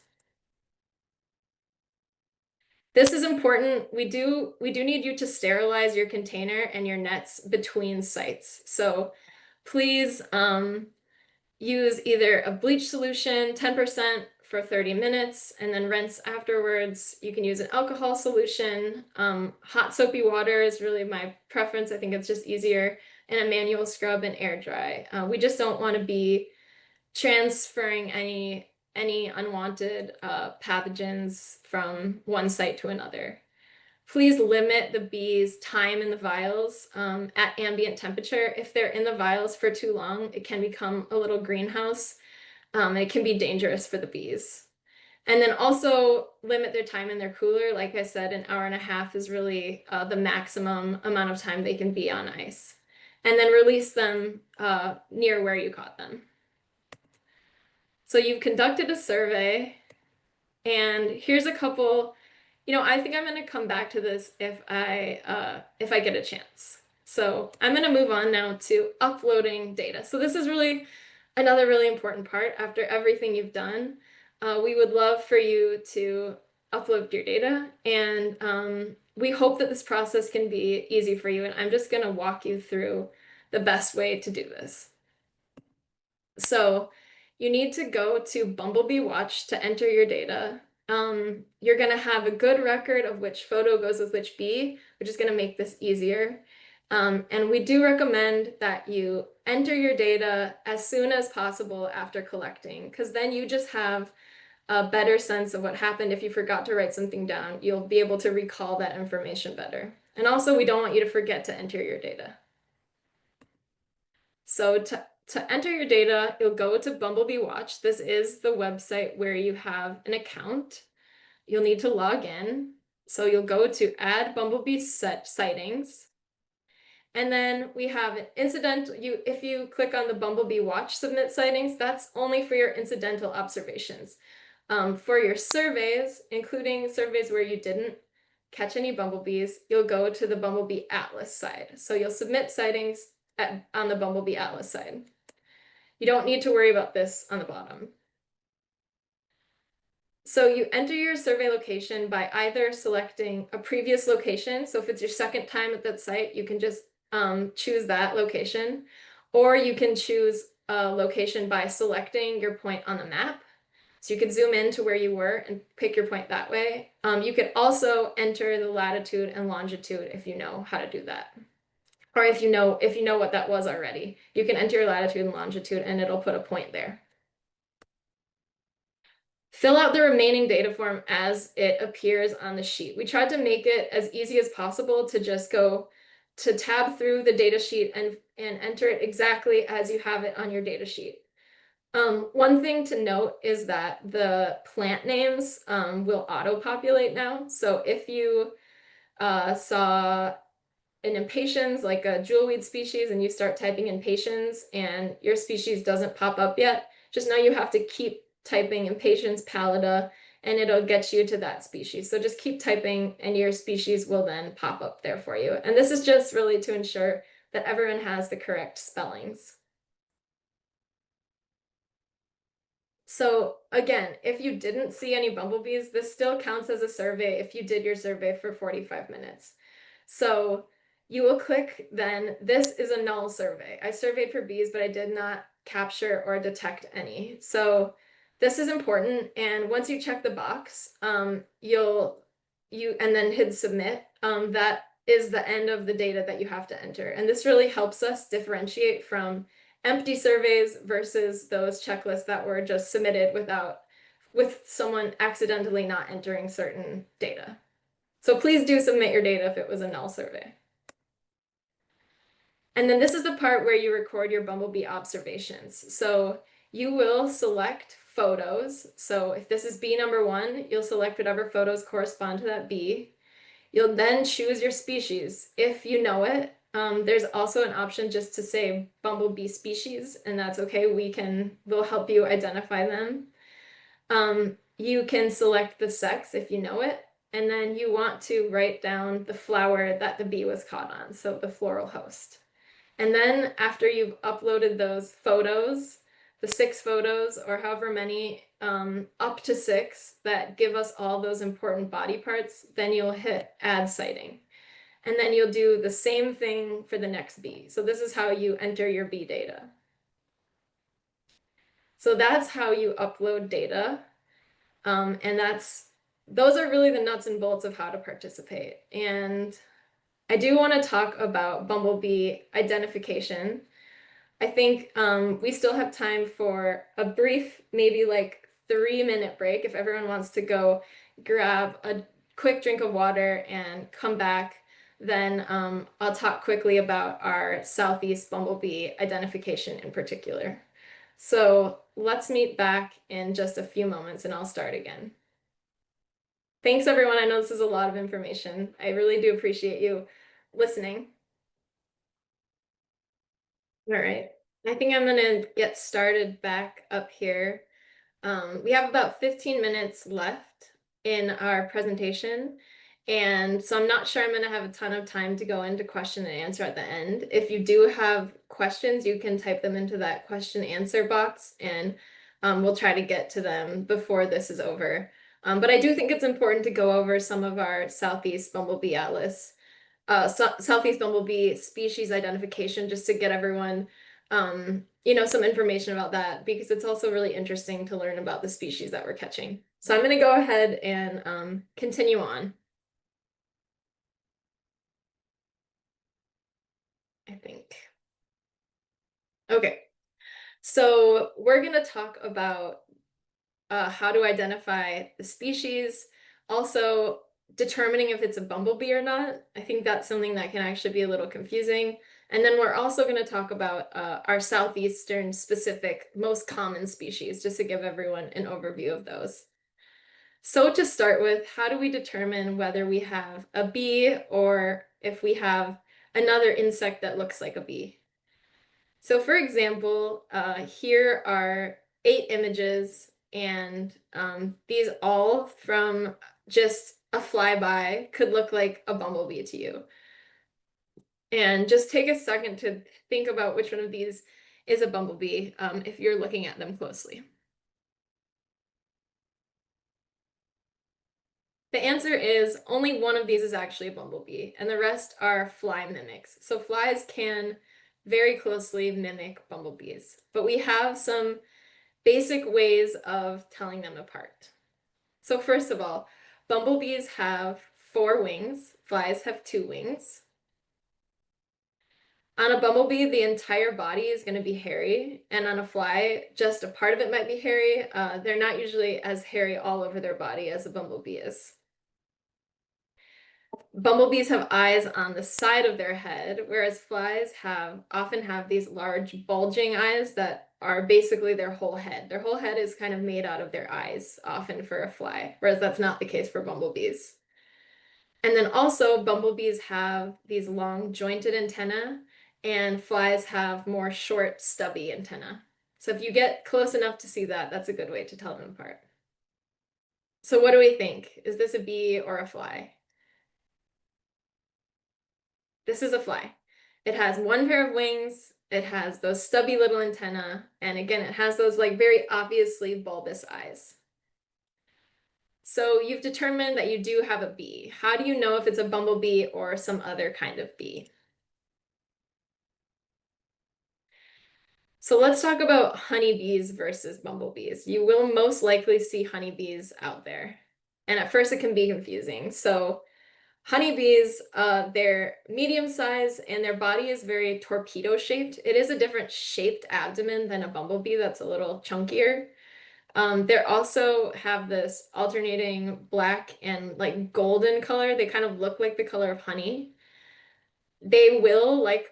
This is important. We do need you to sterilize your container and your nets between sites. So please use either a bleach solution, 10% for 30 minutes, and then rinse afterwards. You can use an alcohol solution. Hot soapy water is really my preference. I think it's just easier. And a manual scrub and air dry. We just don't want to be transferring any unwanted pathogens from one site to another. Please limit the bees' time in the vials at ambient temperature. If they're in the vials for too long, it can become a little greenhouse. It can be dangerous for the bees. And then also limit their time in their cooler. Like I said, an hour and a half is really the maximum amount of time they can be on ice. And then release them near where you caught them. So you've conducted a survey, and here's a couple. I think I'm going to come back to this if I get a chance. So I'm going to move on now to uploading data. So this is really another really important part. After everything you've done, we would love for you to upload your data, and we hope that this process can be easy for you. And I'm just going to walk you through the best way to do this. So you need to go to Bumblebee Watch to enter your data. You're going to have a good record of which photo goes with which bee, which is going to make this easier. And we do recommend that you enter your data as soon as possible after collecting, because then you just have a better sense of what happened. If you forgot to write something down, you'll be able to recall that information better. And also, we don't want you to forget to enter your data. So to enter your data, you'll go to Bumblebee Watch. This is the website where you have an account. You'll need to log in. So you'll go to Add Bumblebee Sightings. And then we have an incidental, if you click on the Bumblebee Watch Submit Sightings, that's only for your incidental observations. For your surveys, including surveys where you didn't catch any bumblebees, you'll go to the Bumblebee Atlas side. So you'll submit sightings on the Bumblebee Atlas side. You don't need to worry about this on the bottom. So you enter your survey location by either selecting a previous location. So if it's your second time at that site, you can just choose that location, or you can choose a location by selecting your point on the map. So you can zoom in to where you were and pick your point that way. You could also enter the latitude and longitude if you know how to do that. Or if you know what that was already, you can enter your latitude and longitude and it'll put a point there. Fill out the remaining data form as it appears on the sheet. We tried to make it as easy as possible to just go to tab through the data sheet and enter it exactly as you have it on your data sheet. One thing to note is that the plant names will auto-populate now. So if you saw an impatiens, like a jewelweed species, and you start typing impatiens and your species doesn't pop up yet, just know you have to keep typing impatiens pallida and it'll get you to that species. So just keep typing and your species will then pop up there for you. And this is just really to ensure that everyone has the correct spellings. So again, if you didn't see any bumblebees, this still counts as a survey if you did your survey for 45 minutes. So you will click then, this is a null survey. I surveyed for bees, but I did not capture or detect any. So this is important. And once you check the box, and then hit submit, that is the end of the data that you have to enter. And this really helps us differentiate from empty surveys versus those checklists that were just submitted with someone accidentally not entering certain data. So please do submit your data if it was a null survey. And then this is the part where you record your bumblebee observations. So you will select photos. So if this is bee number 1, you'll select whatever photos correspond to that bee. You'll then choose your species. If you know it, there's also an option just to say bumblebee species, and that's okay. We'll help you identify them. You can select the sex if you know it, and then you want to write down the flower that the bee was caught on, so the floral host. And then after you've uploaded those photos, the 6 photos or however many, up to 6 that give us all those important body parts, then you'll hit add sighting. And then you'll do the same thing for the next bee. So this is how you enter your bee data. So that's how you upload data. And those are really the nuts and bolts of how to participate. And I do want to talk about bumblebee identification. I think we still have time for a brief, maybe like 3-minute break if everyone wants to go grab a quick drink of water and come back. Then I'll talk quickly about our Southeast Bumblebee identification in particular. So let's meet back in just a few moments and I'll start again. Thanks everyone. I know this is a lot of information. I really do appreciate you listening. All right. I think I'm gonna get started back up here. We have about 15 minutes left in our presentation. And so I'm not sure I'm gonna have a ton of time to go into question and answer at the end. If you do have questions, you can type them into that question answer box and we'll try to get to them before this is over. But I do think it's important to go over some of our Southeast Bumblebee Atlas, Southeast Bumblebee species identification, just to get everyone some information about that, because it's also really interesting to learn about the species that we're catching. So I'm going to go ahead and continue on. I think. Okay, so we're going to talk about how to identify the species, also determining if it's a bumblebee or not. I think that's something that can actually be a little confusing. And then we're also going to talk about our southeastern specific most common species, just to give everyone an overview of those. So to start with, how do we determine whether we have a bee or if we have another insect that looks like a bee? So for example, here are 8 images, and these all from just a flyby could look like a bumblebee to you. And just take a second to think about which one of these is a bumblebee if you're looking at them closely. The answer is only one of these is actually a bumblebee, and the rest are fly mimics. So flies can very closely mimic bumblebees, but we have some basic ways of telling them apart. So first of all, bumblebees have 4 wings, flies have 2 wings. On a bumblebee, the entire body is going to be hairy, and on a fly, just a part of it might be hairy. They're not usually as hairy all over their body as a bumblebee is. Bumblebees have eyes on the side of their head, whereas flies often have these large bulging eyes that are basically their whole head. Their whole head is kind of made out of their eyes, often for a fly, whereas that's not the case for bumblebees. And then also bumblebees have these long jointed antennae, and flies have more short stubby antennae. So if you get close enough to see that, that's a good way to tell them apart. So what do we think? Is this a bee or a fly? This is a fly. It has 1 pair of wings It has those stubby little antennae, and again, it has those like very obviously bulbous eyes. So you've determined that you do have a bee. How do you know if it's a bumblebee or some other kind of bee? So let's talk about honeybees versus bumblebees. You will most likely see honeybees out there. And at first it can be confusing. So honeybees, they're medium size and their body is very torpedo shaped. It is a different shaped abdomen than a bumblebee that's a little chunkier. They also have this alternating black and like golden color. They kind of look like the color of honey. They will, like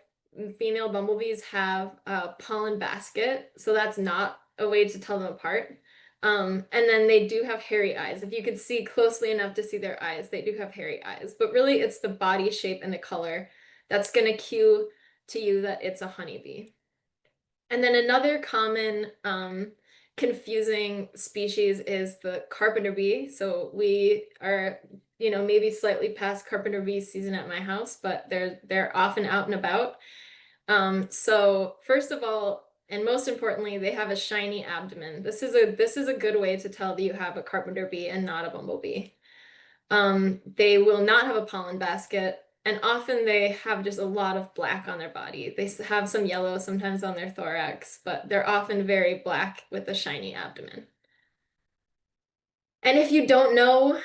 female bumblebees, have a pollen basket, so that's not a way to tell them apart. And then they do have hairy eyes. If you could see closely enough to see their eyes, they do have hairy eyes. But really, it's the body shape and the color that's going to cue to you that it's a honeybee. And then another common confusing species is the carpenter bee. So we are, maybe slightly past carpenter bee season at my house, but they're often out and about. So first of all, and most importantly, they have a shiny abdomen. This is a good way to tell that you have a carpenter bee and not a bumblebee. They will not have a pollen basket, and often they have just a lot of black on their body. They have some yellow sometimes on their thorax, but they're often very black with a shiny abdomen. And if you don't know,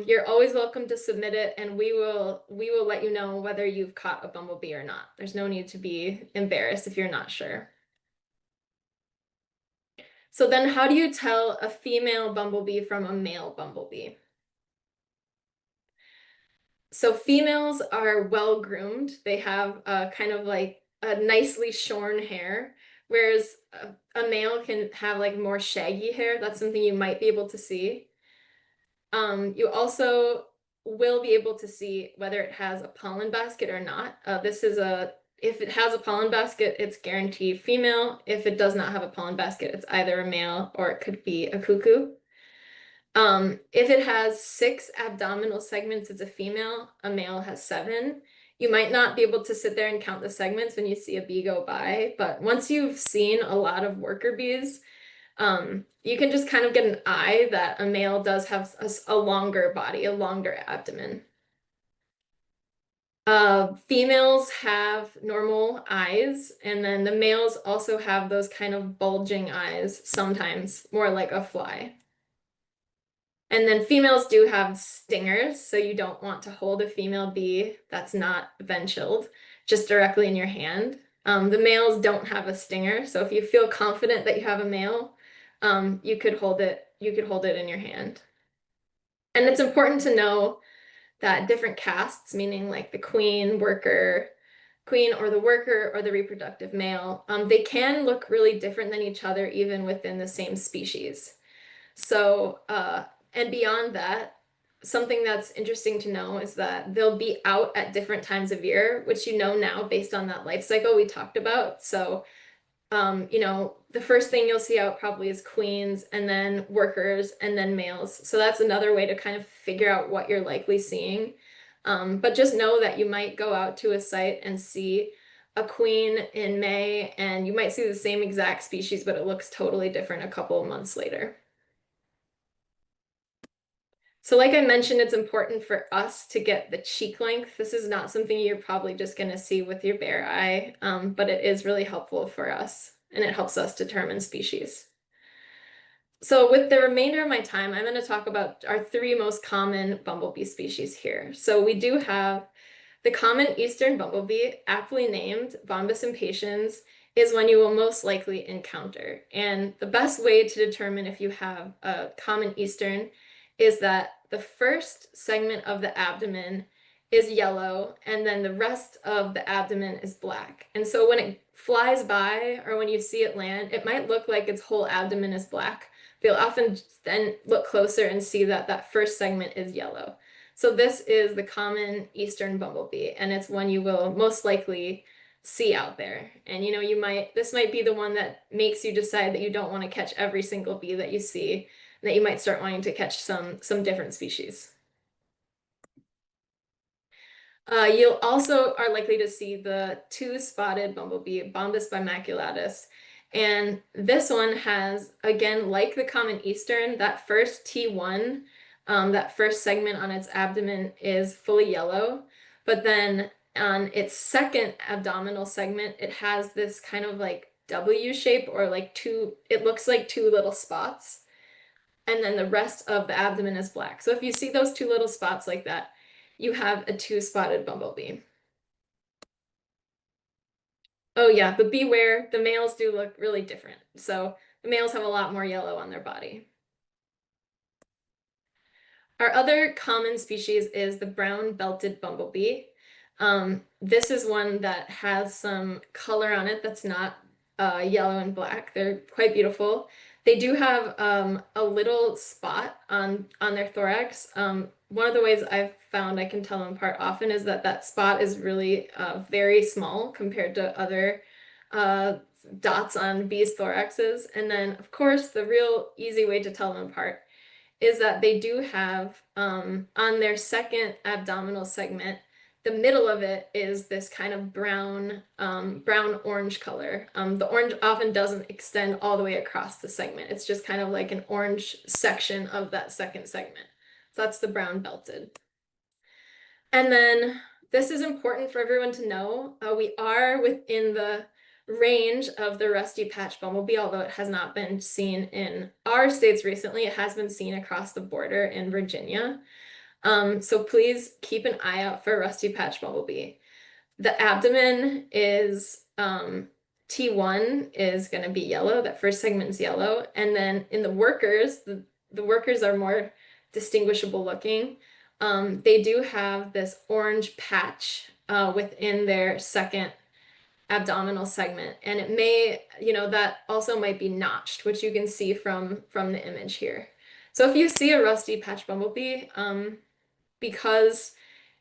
you're always welcome to submit it, and we will let you know whether you've caught a bumblebee or not. There's no need to be embarrassed if you're not sure. So then how do you tell a female bumblebee from a male bumblebee? So females are well groomed. They have kind of like a nicely shorn hair, whereas a male can have like more shaggy hair. That's something you might be able to see. You also will be able to see whether it has a pollen basket or not. If it has a pollen basket, it's guaranteed female. If it does not have a pollen basket, it's either a male or it could be a cuckoo. If it has 6 abdominal segments, it's a female. A male has 7. You might not be able to sit there and count the segments when you see a bee go by, but once you've seen a lot of worker bees, you can just kind of get an eye that a male does have a longer body, a longer abdomen. Females have normal eyes, and then the males also have those kind of bulging eyes, sometimes more like a fly. And then females do have stingers, so you don't want to hold a female bee that's not ventiled just directly in your hand. The males don't have a stinger, so if you feel confident that you have a male, you could hold it in your hand. And it's important to know that different castes, meaning like the queen or the worker or the reproductive male, they can look really different than each other even within the same species. So, and beyond that, something that's interesting to know is that they'll be out at different times of year, which you know now based on that life cycle we talked about. So, the first thing you'll see out probably is queens, and then workers, and then males. So that's another way to kind of figure out what you're likely seeing. But just know that you might go out to a site and see a queen in May, and you might see the same exact species, but it looks totally different a couple of months later. So like I mentioned, it's important for us to get the cheek length. This is not something you're probably just going to see with your bare eye, but it is really helpful for us, and it helps us determine species. So with the remainder of my time, I'm going to talk about our 3 most common bumblebee species here. So we do have the common eastern bumblebee, aptly named Bombus impatiens, is one you will most likely encounter. And the best way to determine if you have a common eastern is that the first segment of the abdomen is yellow, and then the rest of the abdomen is black. And so when it flies by or when you see it land, it might look like its whole abdomen is black. But you'll often then look closer and see that that first segment is yellow. So this is the common eastern bumblebee, and it's one you will most likely see out there. And this might be the one that makes you decide that you don't want to catch every single bee that you see, that you might start wanting to catch some different species. You'll also are likely to see the two-spotted bumblebee, Bombus bimaculatus. And this one has, again, like the common eastern, that first T1, that first segment on its abdomen is fully yellow. But then on its second abdominal segment, it has this kind of like W shape or like it looks like two little spots. And then the rest of the abdomen is black. So if you see those two little spots like that, you have a two-spotted bumblebee. Oh yeah, but beware, the males do look really different. So the males have a lot more yellow on their body. Our other common species is the brown-belted bumblebee. This is one that has some color on it that's not yellow and black. They're quite beautiful. They do have a little spot on their thorax. One of the ways I've found I can tell them apart often is that that spot is really very small compared to other uh, dots on bees' thoraxes. And then, of course, the real easy way to tell them apart is that they do have on their second abdominal segment, the middle of it is this kind of brown orange color. The orange often doesn't extend all the way across the segment. It's just kind of like an orange section of that second segment. So that's the brown belted. And then this is important for everyone to know. We are within the range of the rusty patch bumblebee, although it has not been seen in our states recently. It has been seen across the border in Virginia. So please keep an eye out for rusty patch bumblebee. The abdomen is T1 is going to be yellow. That first segment is yellow. And then in the workers, the workers are more distinguishable looking. They do have this orange patch within their second abdominal segment, and it may, that also might be notched, which you can see from the image here. So if you see a rusty patch bumblebee, because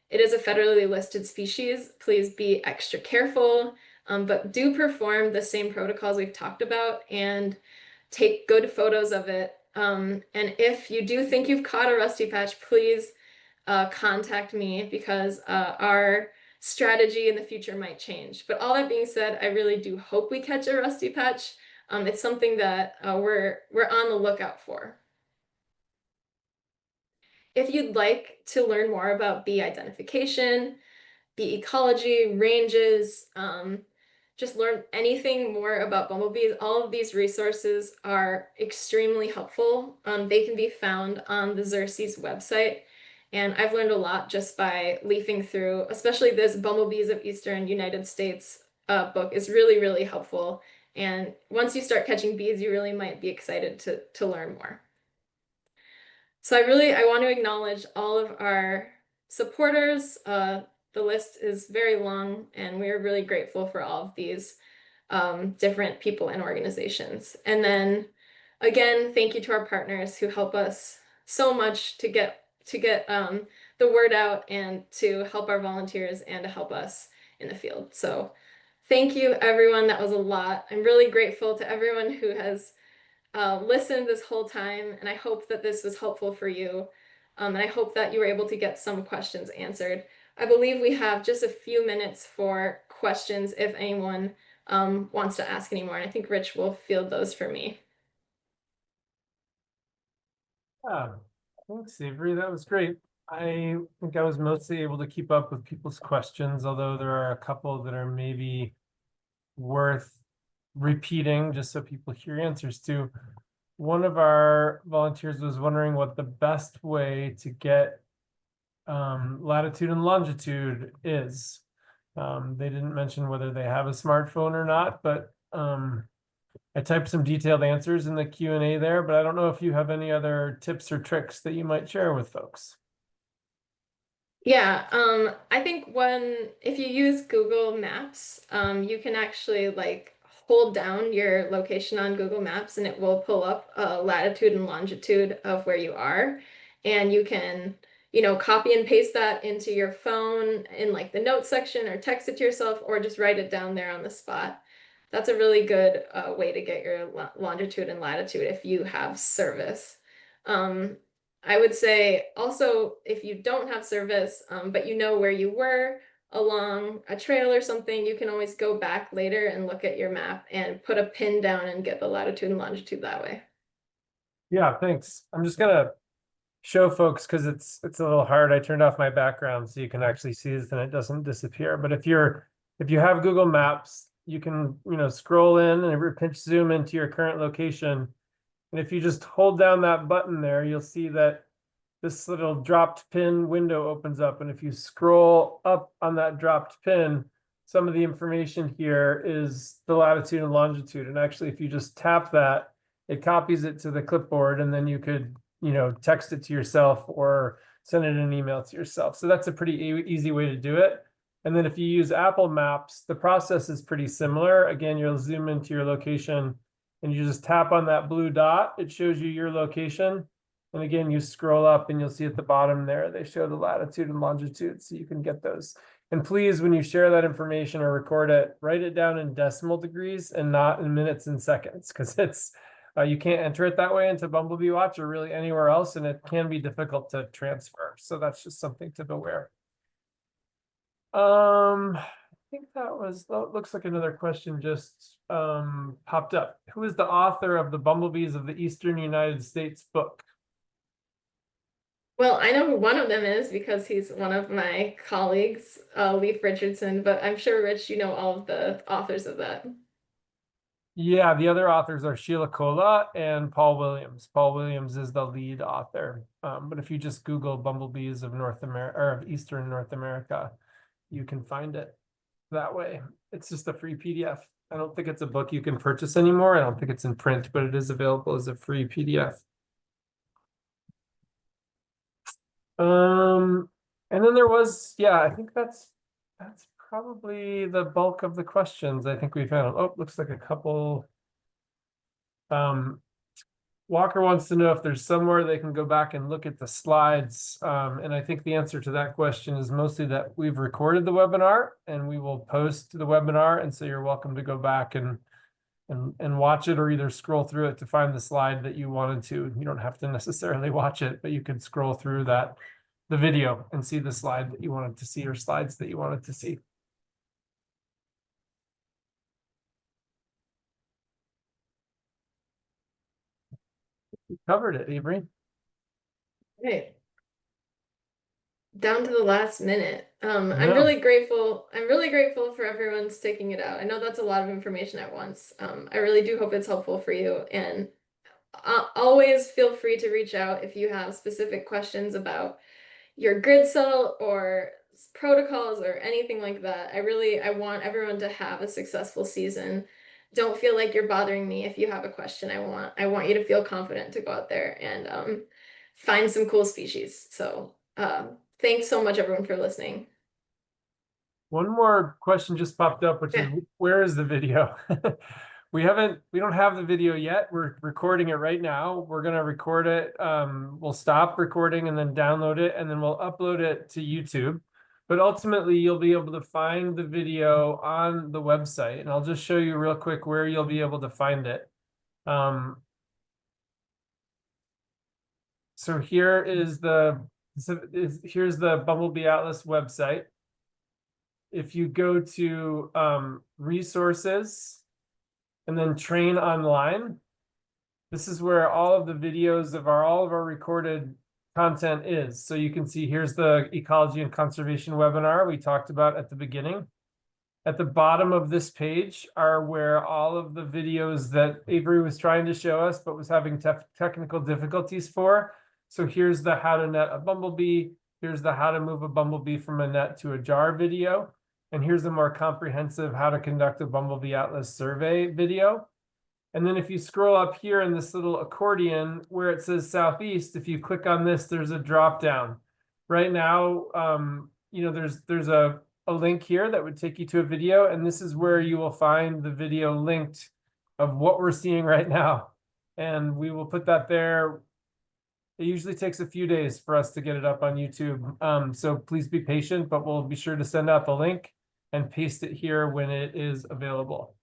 it is a federally listed species, please be extra careful, but do perform the same protocols we've talked about and take good photos of it. And if you do think you've caught a rusty patch, please contact me because our strategy in the future might change. But all that being said, I really do hope we catch a rusty patch. It's something that we're on the lookout for. If you'd like to learn more about bee identification, bee ecology, ranges, just learn anything more about bumblebees, all of these resources are extremely helpful. They can be found on the Xerces website. And I've learned a lot just by leafing through, especially this Bumblebees of Eastern United States book is really, really helpful. And once you start catching bees, you really might be excited to learn more. So I want to acknowledge all of our supporters. The list is very long, and we are really grateful for all of these different people and organizations. And then again, thank you to our partners who help us so much to get the word out and to help our volunteers and to help us in the field. So thank you, everyone. That was a lot. I'm really grateful to everyone who has listened this whole time, and I hope that this was helpful for you. And I hope that you were able to get some questions answered. I believe we have just a few minutes for questions if anyone wants to ask any more. And I think Rich will field those for me. Yeah, thanks, Avery. That was great. I think I was mostly able to keep up with people's questions, although there are a couple that are maybe worth repeating just so people hear answers to. One of our volunteers was wondering what the best way to get latitude and longitude is. They didn't mention whether they have a smartphone or not, but I typed some detailed answers in the Q&A there, but I don't know if you have any other tips or tricks that you might share with folks. Yeah, I think if you use Google Maps, you can actually like hold down your location on Google Maps and it will pull up latitude and longitude of where you are. And you can, copy and paste that into your phone in like the notes section or text it to yourself or just write it down there on the spot. That's a really good way to get your longitude and latitude if you have service. I would say also if you don't have service, but you know where you were along a trail or something, you can always go back later and look at your map and put a pin down and get the latitude and longitude that way. Yeah, thanks. I'm just gonna show folks because it's a little hard. I turned off my background so you can actually see this and it doesn't disappear. But if you have Google Maps, you can, scroll in and pinch zoom into your current location. And if you just hold down that button there, you'll see that this little dropped pin window opens up. And if you scroll up on that dropped pin, some of the information here is the latitude and longitude. And actually, if you just tap that, it copies it to the clipboard, and then you could, text it to yourself or send it in an email to yourself. So that's a pretty easy way to do it. And then if you use Apple Maps, the process is pretty similar. Again, you'll zoom into your location and you just tap on that blue dot. It shows you your location. And again, you scroll up and you'll see at the bottom there, they show the latitude and longitude, so you can get those. And please, when you share that information or record it, write it down in decimal degrees and not in minutes and seconds, because it's you can't enter it that way into Bumblebee Watch or really anywhere else, and it can be difficult to transfer. So that's just something to beware. I think that looks like another question just popped up. Who is the author of the Bumblebees of the Eastern United States book? Well, I know who one of them is because he's one of my colleagues, Leif Richardson, but I'm sure, Rich, you know all of the authors of that. Yeah, the other authors are Sheila Kola and Paul Williams. Paul Williams is the lead author. But if you just Google Bumblebees of North America or of Eastern North America, you can find it that way. It's just a free PDF. I don't think it's a book you can purchase anymore. I don't think it's in print, but it is available as a free PDF. And then there was, yeah, I think that's probably the bulk of the questions I think we've had. Oh, looks like a couple. Walker wants to know if there's somewhere they can go back and look at the slides. And I think the answer to that question is mostly that we've recorded the webinar and we will post the webinar. And so you're welcome to go back and watch it, or either scroll through it to find the slide that you wanted to. You don't have to necessarily watch it, but you could scroll through the video and see the slide that you wanted to see, or slides that you wanted to see. We covered it, Avery. Right. Down to the last minute. I'm Yeah. really grateful. I'm really grateful for everyone sticking it out. I know that's a lot of information at once. I really do hope it's helpful for you. And always feel free to reach out if you have specific questions about your grid cell or protocols or anything like that. I want everyone to have a successful season. Don't feel like you're bothering me if you have a question. I want you to feel confident to go out there and find some cool species. So thanks so much, everyone, for listening. One more question just popped up, which is, where is the video? We don't have the video yet. We're recording it right now. We're gonna record it. We'll stop recording and then download it, and then we'll upload it to YouTube. But ultimately, you'll be able to find the video on the website, and I'll just show you real quick where you'll be able to find it. So here's the Bumblebee Atlas website. If you go to resources and then train online, this is where all of the videos of all of our recorded content is. So you can see here's the ecology and conservation webinar we talked about at the beginning. At the bottom of this page are where all of the videos that Avery was trying to show us but was having technical difficulties for. So here's the how to net a bumblebee. Here's the how to move a bumblebee from a net to a jar video. And here's a more comprehensive how to conduct a Bumblebee Atlas survey video. And then if you scroll up here in this little accordion where it says Southeast, if you click on this, there's a drop down. Right now, there's a link here that would take you to a video, and this is where you will find the video linked of what we're seeing right now. And we will put that there. It usually takes a few days for us to get it up on YouTube. So please be patient, but we'll be sure to send out the link and paste it here when it is available.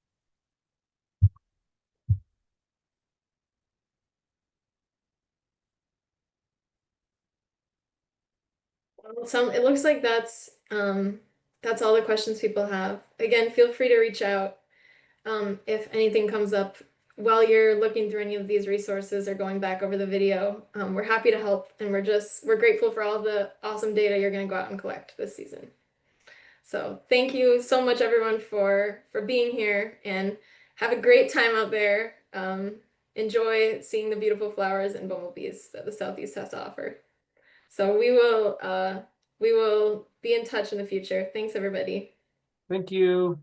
It looks like that's all the questions people have. Again, feel free to reach out if anything comes up while you're looking through any of these resources or going back over the video. We're happy to help, and we're grateful for all the awesome data you're going to go out and collect this season. So thank you so much, everyone, for being here, and have a great time out there. Enjoy seeing the beautiful flowers and bumblebees that the Southeast has to offer. So we will be in touch in the future. Thanks, everybody. Thank you.